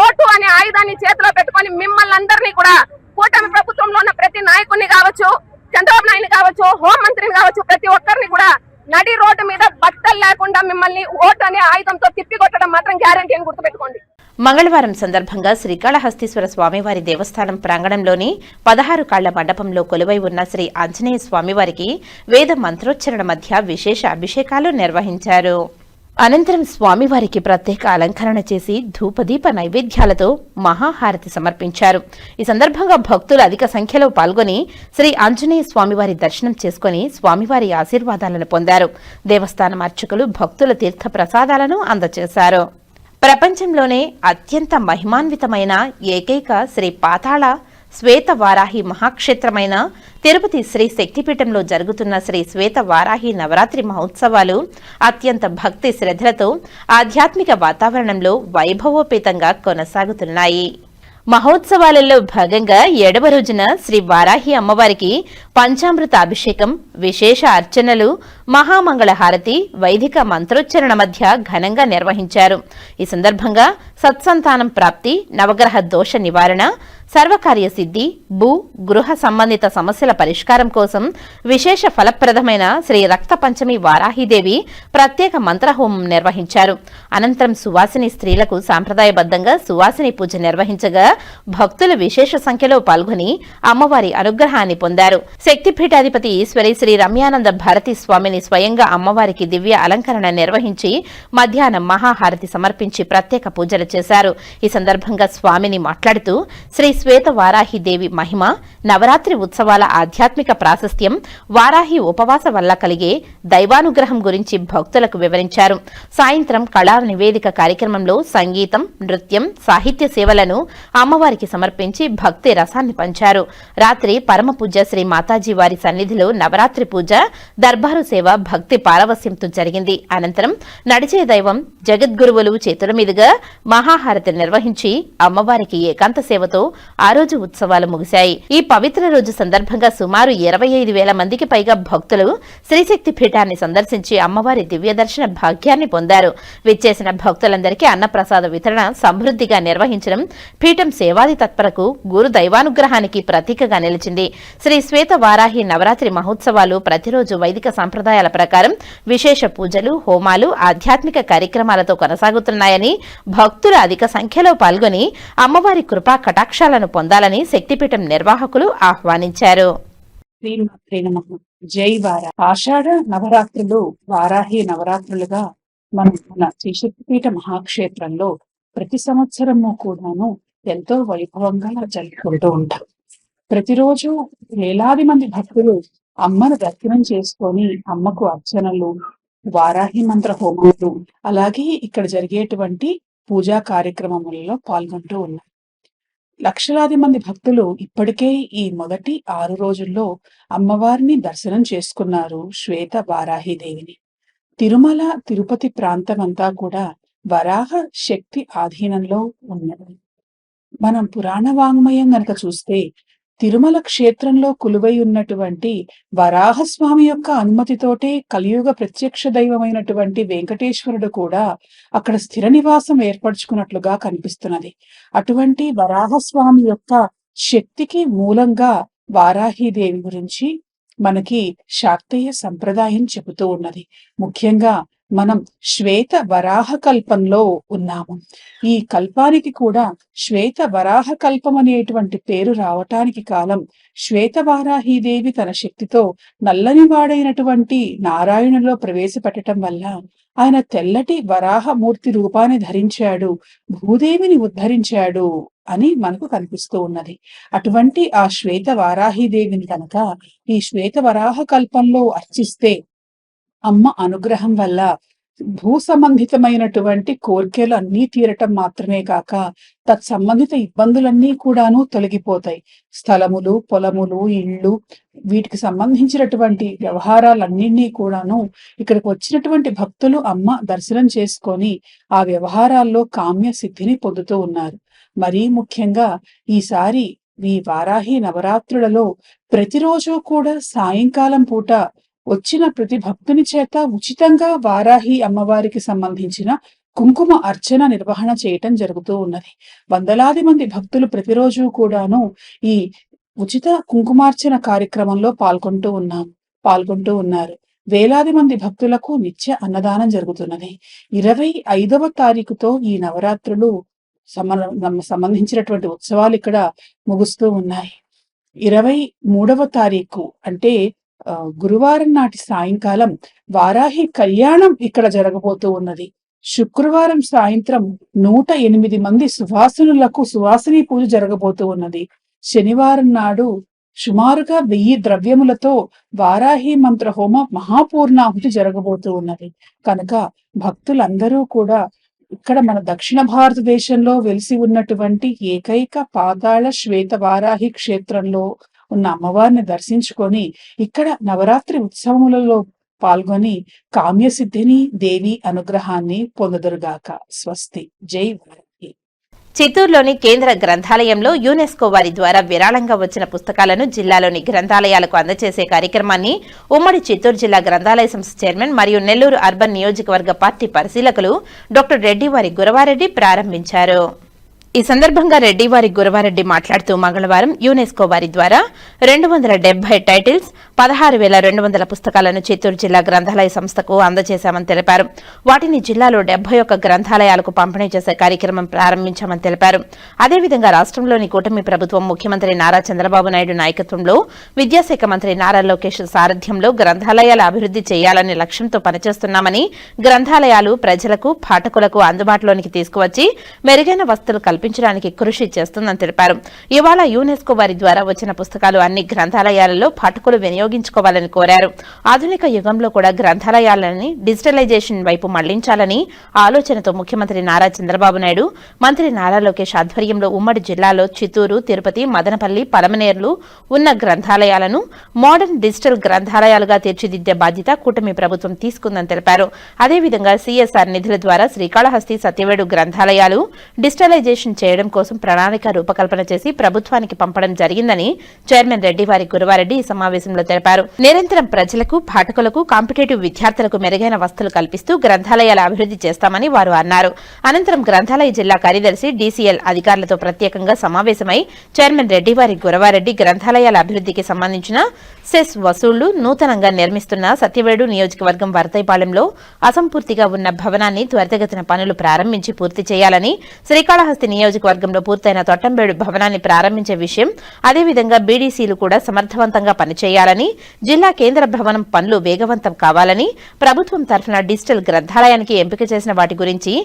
ఓటు అనే ఆయుధాన్ని చేతిలో పెట్టుకొని మిమ్మల్ని అందరినీ కూడా కూటమి ప్రభుత్వంలో ఉన్న ప్రతి నాయకుడిని కావచ్చు, చంద్రబాబు నాయుడు కావచ్చు, హోంమంత్రిని కావచ్చు, ప్రతి ఒక్కరిని కూడా నడి రోడ్డు మీద బట్టలు లేకుండా మిమ్మల్ని ఓటు అనే ఆయుధంతో తిప్పికొట్టడం మాత్రం గ్యారంటీ అని గుర్తుపెట్టుకోండి. మంగళవారం సందర్భంగా శ్రీకాళహస్తీశ్వర స్వామివారి దేవస్థానం ప్రాంగణంలోని 16 కాళ్ల మండపంలో కొలువై ఉన్న శ్రీ ఆంజనేయ స్వామివారికి వేద మంత్రోచ్చరణ మధ్య విశేష అభిషేకాలు నిర్వహించారు. అనంతరం స్వామివారికి ప్రత్యేక అలంకరణ చేసి ధూపదీప నైవేద్యాలతో మహాహారతి సమర్పించారు. ఈ సందర్భంగా భక్తులు అధిక సంఖ్యలో పాల్గొని శ్రీ ఆంజనేయ స్వామివారి దర్శనం చేసుకుని స్వామివారి ఆశీర్వాదాలను పొందారు. దేవస్థానం అర్చకులు భక్తుల తీర్థ ప్రసాదాలను అందజేశారు. ప్రపంచంలోనే అత్యంత మహిమాన్వితమైన ఏకైక శ్రీ పాతాళ శ్వేత వారాహి మహాక్షేత్రమైన తిరుపతి శ్రీ శక్తిపీఠంలో జరుగుతున్న శ్రీ శ్వేత వారాహి నవరాత్రి మహోత్సవాలు అత్యంత భక్తి శ్రద్ధలతో ఆధ్యాత్మిక వాతావరణంలో వైభవోపేతంగా కొనసాగుతున్నాయి. మహోత్సవాలలో భాగంగా 7వ రోజున శ్రీ వారాహి అమ్మవారికి పంచామృత అభిషేకం, విశేష అర్చనలు, మహామంగళ హారతి, వైదిక మంత్రోచ్చరణ మధ్య ఘనంగా నిర్వహించారు. ఈ సందర్భంగా సత్సంతానం ప్రాప్తి, నవగ్రహ దోష నివారణ, సర్వకార్య సిద్ధి, భూ గృహ సంబంధిత సమస్యల పరిష్కారం కోసం విశేష ఫలప్రదమైన శ్రీ రక్త పంచమి వారాహిదేవి ప్రత్యేక మంత్రహోమం నిర్వహించారు. అనంతరం సువాసిని స్త్రీలకు సాంప్రదాయబద్ధంగా సువాసిని పూజ నిర్వహించగా భక్తులు విశేష సంఖ్యలో పాల్గొని అమ్మవారి అనుగ్రహాన్ని పొందారు. శక్తిపీఠాధిపతి ఈశ్వరి శ్రీ రమ్యానంద భారతి స్వామిని స్వయంగా అమ్మవారికి దివ్య అలంకరణ నిర్వహించి మధ్యాహ్నం మహాహారతి సమర్పించి ప్రత్యేక పూజలు చేశారు. ఈ సందర్భంగా స్వామిని మాట్లాడుతూ శ్రీ శ్వేత వారాహి దేవి మహిమ, నవరాత్రి ఉత్సవాల ఆధ్యాత్మిక ప్రాశస్త్యం, వారాహి ఉపవాస వల్ల కలిగే దైవానుగ్రహం గురించి భక్తులకు వివరించారు. సాయంత్రం కళా నివేదిక కార్యక్రమంలో సంగీతం, నృత్యం, సాహిత్య సేవలను అమ్మవారికి సమర్పించి భక్తి రసాన్ని పంచారు. రాత్రి పరమ పూజ శ్రీ మాతాజీ వారి సన్నిధిలో నవరాత్రి పూజ, దర్బారు సేవ భక్తి పారవస్యంతో జరిగింది. అనంతరం నడిచే దైవం జగద్గురువులు చేతుల మీదుగా మహాహారతి నిర్వహించి అమ్మవారికి ఏకాంత సేవతో ఆ రోజు ఉత్సవాలు ముగిశాయి. ఈ పవిత్ర రోజు సందర్భంగా సుమారు 25,000 మందికి పైగా భక్తులు శ్రీశక్తి పీఠాన్ని సందర్శించి అమ్మవారి దివ్య దర్శన భాగ్యాన్ని పొందారు. విచ్చేసిన భక్తులందరికీ అన్నప్రసాద వితరణ సమృద్ధిగా నిర్వహించడం పీఠం సేవాది తత్పరకు గురు దైవానుగ్రహానికి ప్రతీకగా నిలిచింది. శ్రీ శ్వేత వారాహి నవరాత్రి మహోత్సవాలు ప్రతిరోజు వైదిక సంప్రదాయ సంప్రదాయాల ప్రకారం విశేష పూజలు, హోమాలు, ఆధ్యాత్మిక కార్యక్రమాలతో కొనసాగుతున్నాయని భక్తులు అధిక సంఖ్యలో పాల్గొని అమ్మవారి కృపా కటాక్షాలను పొందాలని శక్తిపీఠం నిర్వాహకులు ఆహ్వానించారు. జై వారా. ఆషాఢ నవరాత్రులు వారాహి నవరాత్రులుగా మన శ్రీ శక్తిపీఠ మహాక్షేత్రంలో ప్రతి సంవత్సరము కూడాను ఎంతో వైభవంగా జరుపుకుంటూ ఉంటాం. ప్రతిరోజు వేలాది మంది భక్తులు అమ్మను దర్శనం చేసుకొని అమ్మకు అర్చనలు, వారాహి మంత్ర హోమాలు, అలాగే ఇక్కడ జరిగేటువంటి పూజా కార్యక్రమములలో పాల్గొంటూ ఉన్నారు. లక్షలాది మంది భక్తులు ఇప్పటికే ఈ మొదటి 6 రోజుల్లో అమ్మవారిని దర్శనం చేసుకున్నారు. శ్వేత వారాహి దేవిని. తిరుమల, తిరుపతి ప్రాంతమంతా కూడా వరాహ శక్తి ఆధీనంలో ఉన్నది. మనం పురాణ వాంగ్మయం గనక చూస్తే తిరుమల క్షేత్రంలో కొలువై ఉన్నటువంటి వరాహస్వామి యొక్క అనుమతితోటే కలియుగ ప్రత్యక్ష దైవమైనటువంటి వెంకటేశ్వరుడు కూడా అక్కడ స్థిర నివాసం ఏర్పరచుకున్నట్లుగా కనిపిస్తున్నది. అటువంటి వరాహస్వామి యొక్క శక్తికి మూలంగా వారాహీదేవి గురించి మనకి శాక్తేయ సంప్రదాయం చెబుతూ ఉన్నది. ముఖ్యంగా మనం శ్వేత వరాహ కల్పంలో ఉన్నాము. ఈ కల్పానికి కూడా శ్వేత వరాహ కల్పం అనేటువంటి పేరు రావటానికి కాలం శ్వేత వారాహీదేవి తన శక్తితో నల్లని వాడైనటువంటి నారాయణులో ప్రవేశపెట్టడం వల్ల ఆయన తెల్లటి వరాహమూర్తి రూపాన్ని ధరించాడు, భూదేవిని ఉద్ధరించాడు అని మనకు కనిపిస్తూ ఉన్నది. అటువంటి ఆ శ్వేత వారాహీదేవిని కనుక ఈ శ్వేత వరాహ కల్పంలో అర్చిస్తే అమ్మ అనుగ్రహం వల్ల భూ సంబంధితమైనటువంటి కోరికలు అన్నీ తీరటం మాత్రమే కాక తత్సంబంధిత ఇబ్బందులన్నీ కూడాను తొలగిపోతాయి. స్థలములు, పొలములు, ఇళ్ళు, వీటికి సంబంధించినటువంటి వ్యవహారాలన్నింటినీ కూడాను ఇక్కడికి వచ్చినటువంటి భక్తులు అమ్మ దర్శనం చేసుకొని ఆ వ్యవహారాల్లో కామ్య సిద్ధిని పొందుతూ ఉన్నారు. మరీ ముఖ్యంగా ఈసారి ఈ వారాహి నవరాత్రులలో ప్రతిరోజు కూడా సాయంకాలం పూట వచ్చిన ప్రతి భక్తుని చేత ఉచితంగా వారాహి అమ్మవారికి సంబంధించిన కుంకుమ అర్చన నిర్వహణ చేయటం జరుగుతూ ఉన్నది. వందలాది మంది భక్తులు ప్రతిరోజు కూడాను ఈ ఉచిత కుంకుమార్చన కార్యక్రమంలో పాల్గొంటూ ఉన్నారు. వేలాది మంది భక్తులకు నిత్య అన్నదానం జరుగుతున్నది. 25వ తారీఖుతో ఈ నవరాత్రులు సంబంధించినటువంటి ఉత్సవాలు ఇక్కడ ముగుస్తూ ఉన్నాయి. 23వ తారీఖు అంటే గురువారం నాటి సాయంకాలం వారాహి కళ్యాణం ఇక్కడ జరగబోతూ ఉన్నది. శుక్రవారం సాయంత్రం 108 మంది సువాసినులకు సువాసిని పూజ జరగబోతూ ఉన్నది. శనివారం నాడు సుమారుగా 1000 ద్రవ్యములతో వారాహి మంత్ర హోమ మహాపూర్ణాహుతి జరగబోతూ ఉన్నది. కనుక భక్తులందరూ కూడా ఇక్కడ మన దక్షిణ భారతదేశంలో వెలిసి ఉన్నటువంటి ఏకైక పాతాళ శ్వేత వారాహి క్షేత్రంలో ఉన్న అమ్మవారిని దర్శించుకొని ఇక్కడ నవరాత్రి ఉత్సవములలో పాల్గొని కామ్యసిద్ధిని, దేవి అనుగ్రహాన్ని పొందదురుగాక. స్వస్తి. జై వారాహి. చిత్తూరులోని కేంద్ర గ్రంథాలయంలో యునెస్కో వారి ద్వారా విరాళంగా వచ్చిన పుస్తకాలను జిల్లాలోని గ్రంథాలయాలకు అందజేసే కార్యక్రమాన్ని ఉమ్మడి చిత్తూరు జిల్లా గ్రంథాలయ సంస్థ చైర్మన్ మరియు నెల్లూరు అర్బన్ నియోజకవర్గ పార్టీ పరిశీలకులు డాక్టర్ రెడ్డివారి గురవారెడ్డి ప్రారంభించారు. ఈ సందర్భంగా రెడ్డివారి గురవారెడ్డి మాట్లాడుతూ మంగళవారం యునెస్కో వారి ద్వారా 270 టైటిల్స్, 16,200 పుస్తకాలను చిత్తూరు జిల్లా గ్రంథాలయ సంస్థకు అందజేశామని తెలిపారు. వాటిని జిల్లాలో 71 గ్రంథాలయాలకు పంపిణీ చేసే కార్యక్రమం ప్రారంభించామని తెలిపారు. అదేవిధంగా రాష్ట్రంలోని కూటమి ప్రభుత్వం ముఖ్యమంత్రి నారా చంద్రబాబు నాయుడు నాయకత్వంలో విద్యాశాఖ మంత్రి నారా లోకేష్ సారథ్యంలో గ్రంథాలయాల అభివృద్ధి చేయాలనే లక్ష్యంతో పనిచేస్తున్నామని, గ్రంథాలయాలు ప్రజలకు, పాఠకులకు అందుబాటులోనికి తీసుకువచ్చి మెరుగైన వసతులు కల్పించడానికి కృషి చేస్తుందని తెలిపారు. ఇవాళ యునెస్కో వారి ద్వారా వచ్చిన పుస్తకాలు అన్ని గ్రంథాలయాలలో పాఠకులు వినియోగించుకోవాలని కోరారు. ఆధునిక యుగంలో కూడా గ్రంథాలయాలని డిజిటలైజేషన్ వైపు మళ్లించాలని ఆలోచనతో ముఖ్యమంత్రి నారా చంద్రబాబు నాయుడు, మంత్రి నారా లోకేష్ ఆధ్వర్యంలో ఉమ్మడి జిల్లాలో చిత్తూరు, తిరుపతి, మదనపల్లి, పలమనేర్లు ఉన్న గ్రంథాలయాలను మోడర్న్ డిజిటల్ గ్రంథాలయాలుగా తీర్చిదిద్దే బాధ్యత కూటమి ప్రభుత్వం తీసుకుందని తెలిపారు. అదేవిధంగా సిఎస్ఆర్ నిధుల ద్వారా శ్రీకాళహస్తి, సత్యవేడు గ్రంథాలయాలు డిజిటలైజేషన్ చేయడం కోసం ప్రణాళిక రూపకల్పన చేసి ప్రభుత్వానికి పంపడం జరిగిందని చైర్మన్ రెడ్డివారి గురవారెడ్డి ఈ సమావేశంలో తెలిపారు. నిరంతరం ప్రజలకు, పాఠకులకు, కాంపిటేటివ్ విద్యార్థులకు మెరుగైన వసతులు కల్పిస్తూ గ్రంథాలయాల అభివృద్ధి చేస్తామని వారు అన్నారు. అనంతరం గ్రంథాలయ జిల్లా కార్యదర్శి డీసీఎల్ అధికారులతో ప్రత్యేకంగా సమావేశమై చైర్మన్ రెడ్డివారి గురవారెడ్డి గ్రంథాలయాల అభివృద్ధికి సంబంధించిన సెస్ వసూళ్లు నూతనంగా నిర్మిస్తున్న సత్యవేడు నియోజకవర్గం వరతైపాలెంలో అసంపూర్తిగా ఉన్న భవనాన్ని త్వరితగతిన పనులు ప్రారంభించి పూర్తి చేయాలని, శ్రీకాళహస్తి నియోజకవర్గంలో పూర్తయిన తొట్టంబేడు భవనాన్ని ప్రారంభించే విషయం, అదేవిధంగా బీడీసీలు కూడా సమర్థవంతంగా పనిచేయాలని, జిల్లా కేంద్ర భవనం పనులు వేగవంతం కావాలని, ప్రభుత్వం తరఫున డిజిటల్ గ్రంథాలయానికి ఎంపిక చేసిన వాటి గురించి,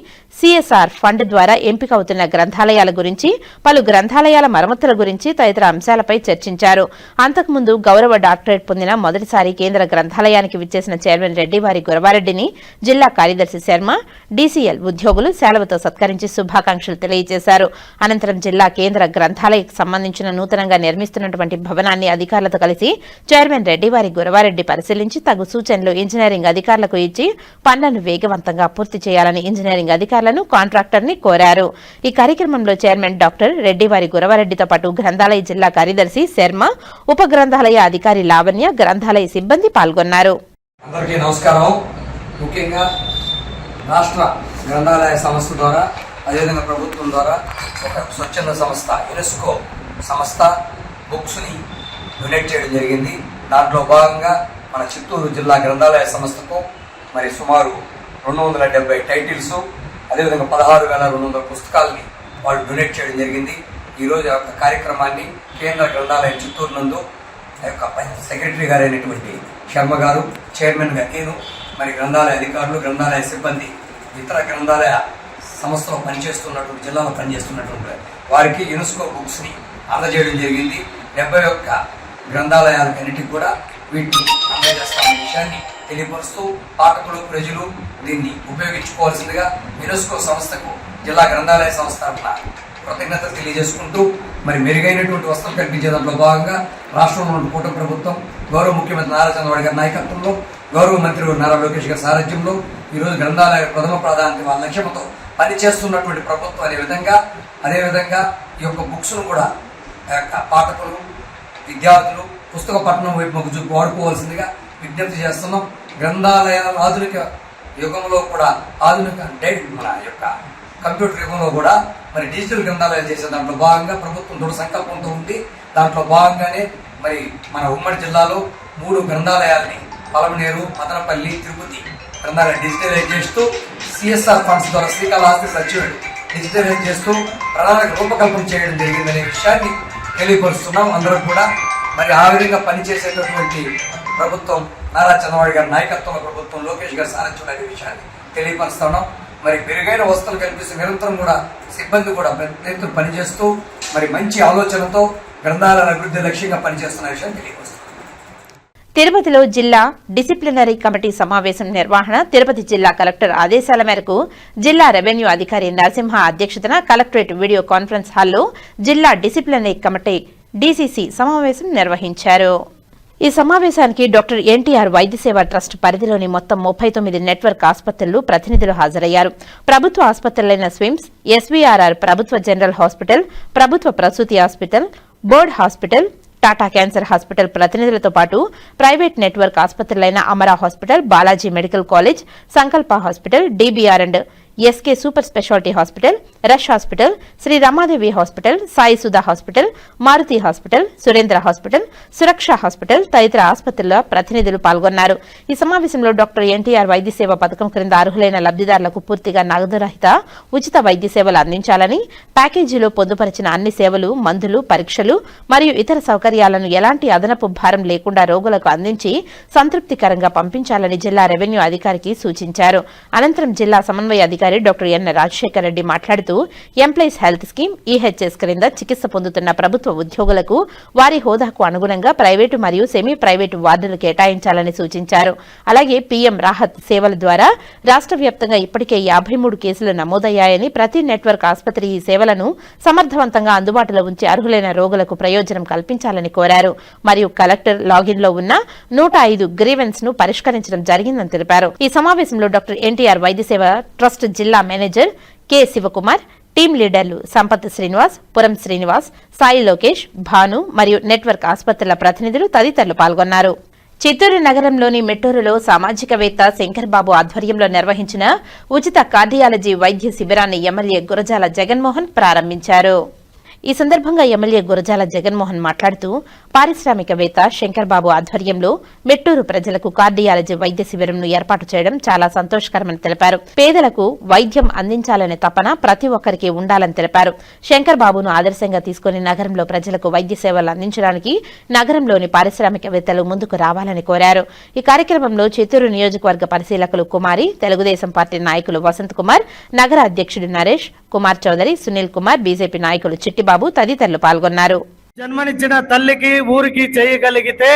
సిఎస్ఆర్ ఫండ్ ద్వారా ఎంపిక అవుతున్న గ్రంథాలయాల గురించి, పలు గ్రంథాలయాల మరమ్మతుల గురించి తదితర అంశాలపై చర్చించారు. అంతకుముందు గౌరవ డాక్టరేట్ పొందిన మొదటిసారి కేంద్ర గ్రంథాలయానికి విచ్చేసిన చైర్మన్ రెడ్డివారి గురవారెడ్డిని జిల్లా కార్యదర్శి శర్మ, డీసీఎల్ ఉద్యోగులు సెలవుతో సత్కరించి శుభాకాంక్షలు తెలియజేశారు. అనంతరం జిల్లా కేంద్ర గ్రంథాలయకు సంబంధించిన నూతనంగా నిర్మిస్తున్నటువంటి భవనాన్ని అధికారులతో కలిసి చైర్మన్ రెడ్డివారి గురవారెడ్డి పరిశీలించి తగు సూచనలు ఇంజనీరింగ్ అధికారులకు ఇచ్చి పనులను వేగవంతంగా పూర్తి చేయాలని ఇంజనీరింగ్ అధికారులను, కాంట్రాక్టర్ని కోరారు. ఈ కార్యక్రమంలో చైర్మన్ డాక్టర్ రెడ్డివారి గురవారెడ్డితో పాటు గ్రంథాలయ జిల్లా కార్యదర్శి శర్మ, ఉప గ్రంథాలయ అధికారి లావణ్య, గ్రంథాలయ సిబ్బంది పాల్గొన్నారు. అందరికీ నమస్కారం. ముఖ్యంగా రాష్ట్ర గ్రంథాలయ సంస్థ ద్వారా, అదేవిధంగా ప్రభుత్వం ద్వారా ఒక స్వచ్ఛంద సంస్థ యునెస్కో సంస్థ బుక్స్ని డొనేట్ చేయడం జరిగింది. దాంట్లో భాగంగా మన చిత్తూరు జిల్లా గ్రంథాలయ సంస్థకు మరి సుమారు 270 టైటిల్స్, అదేవిధంగా 16,200 పుస్తకాలని వాళ్ళు డొనేట్ చేయడం జరిగింది. ఈరోజు ఆ యొక్క కార్యక్రమాన్ని కేంద్ర గ్రంథాలయం చిత్తూరు నందు యొక్క సెక్రటరీ గారు అయినటువంటి శర్మ గారు, చైర్మన్గా నేను, మరి గ్రంథాలయ అధికారులు, గ్రంథాలయ సిబ్బంది, ఇతర గ్రంథాలయ సంస్థలో పనిచేస్తున్నటువంటి, జిల్లాలో పనిచేస్తున్నటువంటి వారికి యునెస్కో బుక్స్ని అందజేయడం జరిగింది. 71 గ్రంథాలయాలన్నిటికీ కూడా వీటిని అందజేస్తామనే విషయాన్ని తెలియపరుస్తూ పాఠకులు, ప్రజలు దీన్ని ఉపయోగించుకోవాల్సిందిగా యునెస్కో సంస్థకు జిల్లా గ్రంథాలయ సంస్థ తరఫున కృతజ్ఞతలు తెలియజేసుకుంటూ, మరి మెరుగైనటువంటి వసతులు కల్పించే దాంట్లో భాగంగా రాష్ట్రంలో కూటమి ప్రభుత్వం, గౌరవ ముఖ్యమంత్రి నారా చంద్రబాబు గారి నాయకత్వంలో, గౌరవ మంత్రి నారా లోకేష్ గారి సారథ్యంలో ఈరోజు గ్రంథాలయ ప్రథమ ప్రాధాన్యత వాళ్ళ లక్ష్యంతో పనిచేస్తున్నటువంటి ప్రభుత్వం అదేవిధంగా ఈ యొక్క బుక్స్ను కూడా పాఠకులు, విద్యార్థులు పుస్తక పఠనం వైపు మొగ్గు చూపి వాడుకోవాల్సిందిగా విజ్ఞప్తి చేస్తున్నాం. గ్రంథాలయాల ఆధునిక యుగంలో కూడా, ఆధునిక మన యొక్క కంప్యూటర్ యుగంలో కూడా మరి డిజిటల్ గ్రంథాలయాలు చేసే దాంట్లో భాగంగా ప్రభుత్వం దృఢ సంకల్పంతో ఉంది. దాంట్లో భాగంగానే మరి మన ఉమ్మడి జిల్లాలో 3 గ్రంథాలయాల్ని పలమనేరు, మదనపల్లి, తిరుపతి గ్రంథాలయాలు డిజిటలైజ్ చేస్తూ, సిఎస్ఆర్ ఫండ్స్ ద్వారా శ్రీకాళహస్తి, సత్యవేడు డిజిటలైజ్ చేస్తూ ప్రణాళిక రూపకల్పన చేయడం జరిగిందనే విషయాన్ని తెలియపరుస్తున్నాం. అందరూ కూడా మరి ఆ విధంగా పనిచేసేటటువంటి ప్రభుత్వం, నారా చంద్రబాబు గారి నాయకత్వంలో ప్రభుత్వం, లోకేష్ గారి సారథ్యంలో అనే విషయాన్ని తెలియపరుస్తున్నాం. మరి మెరుగైన వసతులు కల్పిస్తూ నిరంతరం కూడా సిబ్బంది కూడా ప్రయత్నం పనిచేస్తూ మరి మంచి ఆలోచనతో గ్రంథాలయాల అభివృద్ధి లక్ష్యంగా పనిచేస్తున్న విషయం తెలియపరుస్తుంది. తిరుపతిలో జిల్లా డిసిప్లినరీ కమిటీ సమావేశం నిర్వహణ. తిరుపతి జిల్లా కలెక్టర్ ఆదేశాల మేరకు జిల్లా రెవెన్యూ అధికారి నరసింహ అధ్యక్షతన కలెక్టరేట్ వీడియో కాన్ఫరెన్స్ హాల్లో జిల్లా డిసిప్లినరీ కమిటీ డీసీసీ సమావేశం నిర్వహించారు. ఈ సమావేశానికి డాక్టర్ ఎన్టీఆర్ వైద్య సేవా ట్రస్ట్ పరిధిలోని మొత్తం 39 నెట్వర్క్ ఆసుపత్రులు ప్రతినిధులు హాజరయ్యారు. ప్రభుత్వ ఆసుపత్రులైన స్విమ్స్, ఎస్వీఆర్ఆర్ ప్రభుత్వ జనరల్ హాస్పిటల్, ప్రభుత్వ ప్రసూతి hospital, board hospital, Tata cancer hospital ప్రతినిధులతో పాటు ప్రైవేట్ నెట్వర్క్ ఆసుపత్రులైన Amara hospital, Balaji medical college, Sankalpa hospital, DBR and SK super speciality hospital, rush hospital, Shri Ramadevi hospital, Sai Sudha hospital, Maruti hospital, Surendra hospital, Suraksha hospital తదితర ఆసుపత్రుల ప్రతినిధులు పాల్గొన్నారు. ఈ సమావేశంలో డాక్టర్ ఎన్టీఆర్ వైద్య సేవ పథకం క్రింద అర్హులైన లబ్దిదారులకు పూర్తిగా నగదురహిత ఉచిత వైద్య సేవలు అందించాలని, ప్యాకేజీలో పొందుపరిచిన అన్ని సేవలు, మందులు, పరీక్షలు మరియు ఇతర సౌకర్యాలను ఎలాంటి అదనపు భారం లేకుండా రోగులకు అందించి సంతృప్తికరంగా పంపించాలని జిల్లా రెవెన్యూ అధికారికి సూచించారు. అనంతరం జిల్లా సమన్వయ అధికారి డాక్టర్ ఎన్ రాజశేఖర్ రెడ్డి మాట్లాడుతూ ఎంప్లాయీస్ హెల్త్ స్కీమ్ ఈహెచ్ఎస్ క్రింద చికిత్స పొందుతున్న ప్రభుత్వ ఉద్యోగులకు వారి హోదాకు అనుగుణంగా ప్రైవేటు మరియు సెమీ ప్రైవేటు వార్డులు కేటాయించాలని సూచించారు. అలాగే పీఎం రాహత్ సేవల ద్వారా రాష్ట్ర వ్యాప్తంగా ఇప్పటికే 53 కేసులు నమోదయ్యాయని, ప్రతి నెట్వర్క్ ఆసుపత్రి ఈ సేవలను సమర్థవంతంగా అందుబాటులో ఉంచి అర్హులైన రోగులకు ప్రయోజనం కల్పించాలని కోరారు. మరియు కలెక్టర్ లాగిన్ లో ఉన్న 105 గ్రీవెన్స్ ను పరిష్కరించడం జరిగిందని తెలిపారు. ఈ సమావేశంలో డాక్టర్ ఎన్టీఆర్ వైద్య సేవ ట్రస్ట్ జిల్లా మేనేజర్ కె శివకుమార్, టీం లీడర్లు సంపత్ శ్రీనివాస్, పురం శ్రీనివాస్, సాయి లోకేష్, భాను మరియు నెట్వర్క్ ఆసుపత్రుల ప్రతినిధులు తదితరులు పాల్గొన్నారు. చిత్తూరు నగరంలోని మెట్టూరులో సామాజికవేత్త శంకర్ బాబు ఆధ్వర్యంలో నిర్వహించిన ఉచిత కార్డియాలజీ వైద్య శిబిరాన్ని ఎమ్మెల్యే గురజాల జగన్మోహన్ ప్రారంభించారు. ఈ సందర్భంగా ఎమ్మెల్యే గురజాల జగన్మోహన్ మాట్లాడుతూ పారిశ్రామికవేత్త శంకర్ బాబు ఆధ్వర్యంలో మెట్టూరు ప్రజలకు కార్డియాలజీ వైద్య శిబిరంను ఏర్పాటు చేయడం చాలా సంతోషకరమని తెలిపారు. పేదలకు వైద్యం అందించాలనే తపన ప్రతి ఒక్కరికి ఉండాలని తెలిపారు. శంకర్ బాబును ఆదర్శంగా తీసుకుని నగరంలో ప్రజలకు వైద్య సేవలు అందించడానికి నగరంలోని పారిశ్రామికవేత్తలు ముందుకు రావాలని కోరారు. ఈ కార్యక్రమంలో చిత్తూరు నియోజకవర్గ పరిశీలకులు కుమారి, తెలుగుదేశం పార్టీ నాయకులు వసంత్ కుమార్, నగర అధ్యక్షుడు నరేష్ కుమార్ చౌదరి, సునీల్ కుమార్, బీజేపీ నాయకులు చిట్టిబాబు తదితరులు పాల్గొన్నారు. జన్మనిచ్చిన తల్లికి ఊరికి చేయగలిగితే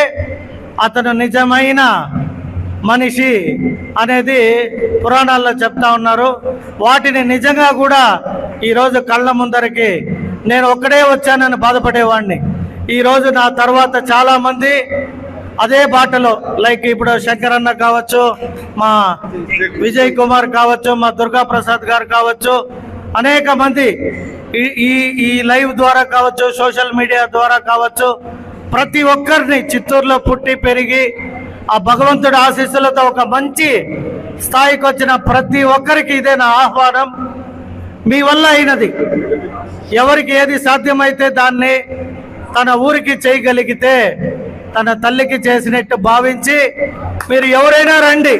అతను నిజమైన మనిషి అనేది పురాణాల్లో చెప్తా ఉన్నారు. వాటిని నిజంగా కూడా ఈరోజు కళ్ళ ముందరికి నేను ఒక్కడే వచ్చానని బాధపడేవాడిని. ఈరోజు నా తర్వాత చాలా మంది అదే బాటలో, లైక్ ఇప్పుడు శంకర్ అన్న కావచ్చు, మా విజయ్ కుమార్ కావచ్చు, మా దుర్గా ప్రసాద్ గారు కావచ్చు, అనేక మంది ఈ లైవ్ ద్వారా కావచ్చు, సోషల్ మీడియా ద్వారా కావచ్చు, ప్రతి ఒక్కరిని చిత్తూరులో పుట్టి పెరిగి ఆ భగవంతుడి ఆశీస్సులతో ఒక మంచి స్థాయికి వచ్చిన ప్రతి ఒక్కరికి ఇదే నా ఆహ్వానం. మీ వల్ల అయినది ఎవరికి ఏది సాధ్యమైతే దాన్ని తన ఊరికి చేయగలిగితే తన తల్లికి చేసినట్టు భావించి మీరు ఎవరైనా రండి.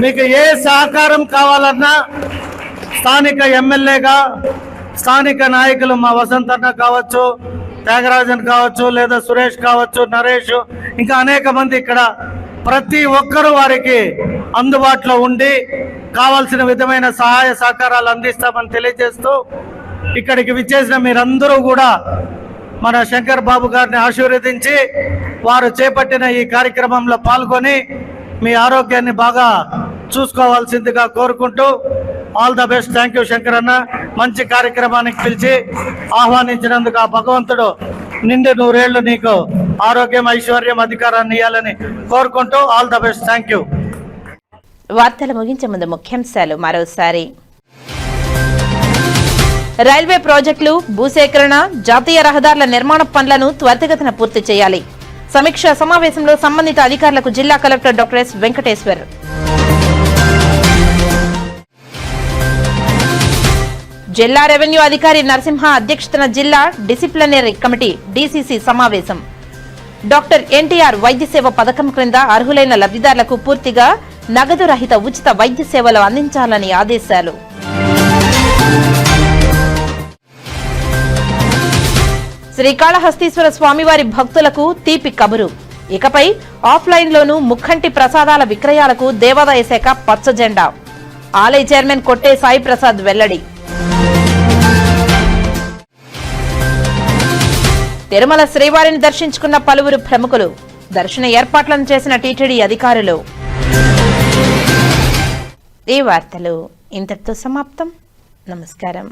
మీకు ఏ సహకారం కావాలన్నా స్థానిక ఎమ్మెల్యేగా, స్థానిక నాయకులు మా వసంత్ అన్న కావచ్చు, త్యాగరాజన్ కావచ్చు, లేదా సురేష్ కావచ్చు, నరేష్, ఇంకా అనేక మంది ఇక్కడ ప్రతి ఒక్కరూ వారికి అందుబాటులో ఉండి కావాల్సిన విధమైన సహాయ సహకారాలు అందిస్తామని తెలియజేస్తూ ఇక్కడికి విచ్చేసిన మీరందరూ కూడా మన శంకర్ బాబు గారిని ఆశీర్వదించి వారు చేపట్టిన ఈ కార్యక్రమంలో పాల్గొని మీ ఆరోగ్యాన్ని బాగా చూసుకోవాల్సిందిగా కోరుకుంటూ all the best. Thank you Shankar అన్న. మంచి కార్యక్రమానికి పిలిచి ఆహ్వానించినందుకు ఆ భగవంతుడు నిండు 100 ఏళ్లు నీకు ఆరోగ్యం, ఐశ్వర్యం, అధికారాన్ని ఇవ్వాలని కోరుకుంటూ all the best. Thank you. వార్తలు ముగించే ముందు ముఖ్యాంశాలు మరోసారి. రైల్వే ప్రాజెక్టులు, భూసేకరణ, జాతీయ రహదారుల నిర్మాణ పనులను త్వరితగతిన పూర్తి చేయాలి. సమీక్షా సమావేశంలో సంబంధిత అధికారులకు జిల్లా కలెక్టర్ డాక్టర్ ఎస్ వెంకటేశ్వర్. జిల్లా రెవెన్యూ అధికారి నరసింహ అధ్యక్షతన జిల్లా డిసిప్లినరీ కమిటీ డీసీసీ సమావేశం. డాక్టర్ ఎన్టీఆర్ వైద్య సేవ పథకం క్రింద అర్హులైన లబ్ధిదారులకు పూర్తిగా నగదు రహిత ఉచిత వైద్య సేవలు అందించాలని ఆదేశాలు. శ్రీకాళహస్తీశ్వర స్వామివారి భక్తులకు తీపి కబురు. ఇకపై ఆఫ్లైన్లోనూ ముక్కంటి ప్రసాదాల విక్రయాలకు దేవాదాయ శాఖ పచ్చజెండా. ఆలయ చైర్మన్ కొట్టే సాయి ప్రసాద్ వెల్లడి. తిరుమల శ్రీవారిని దర్శించుకున్న పలువురు ప్రముఖులు. దర్శన ఏర్పాట్లను చేసిన టీటీడీ అధికారులు. ఈ వార్తలు ఇంతటితో సమాప్తం. నమస్కారం.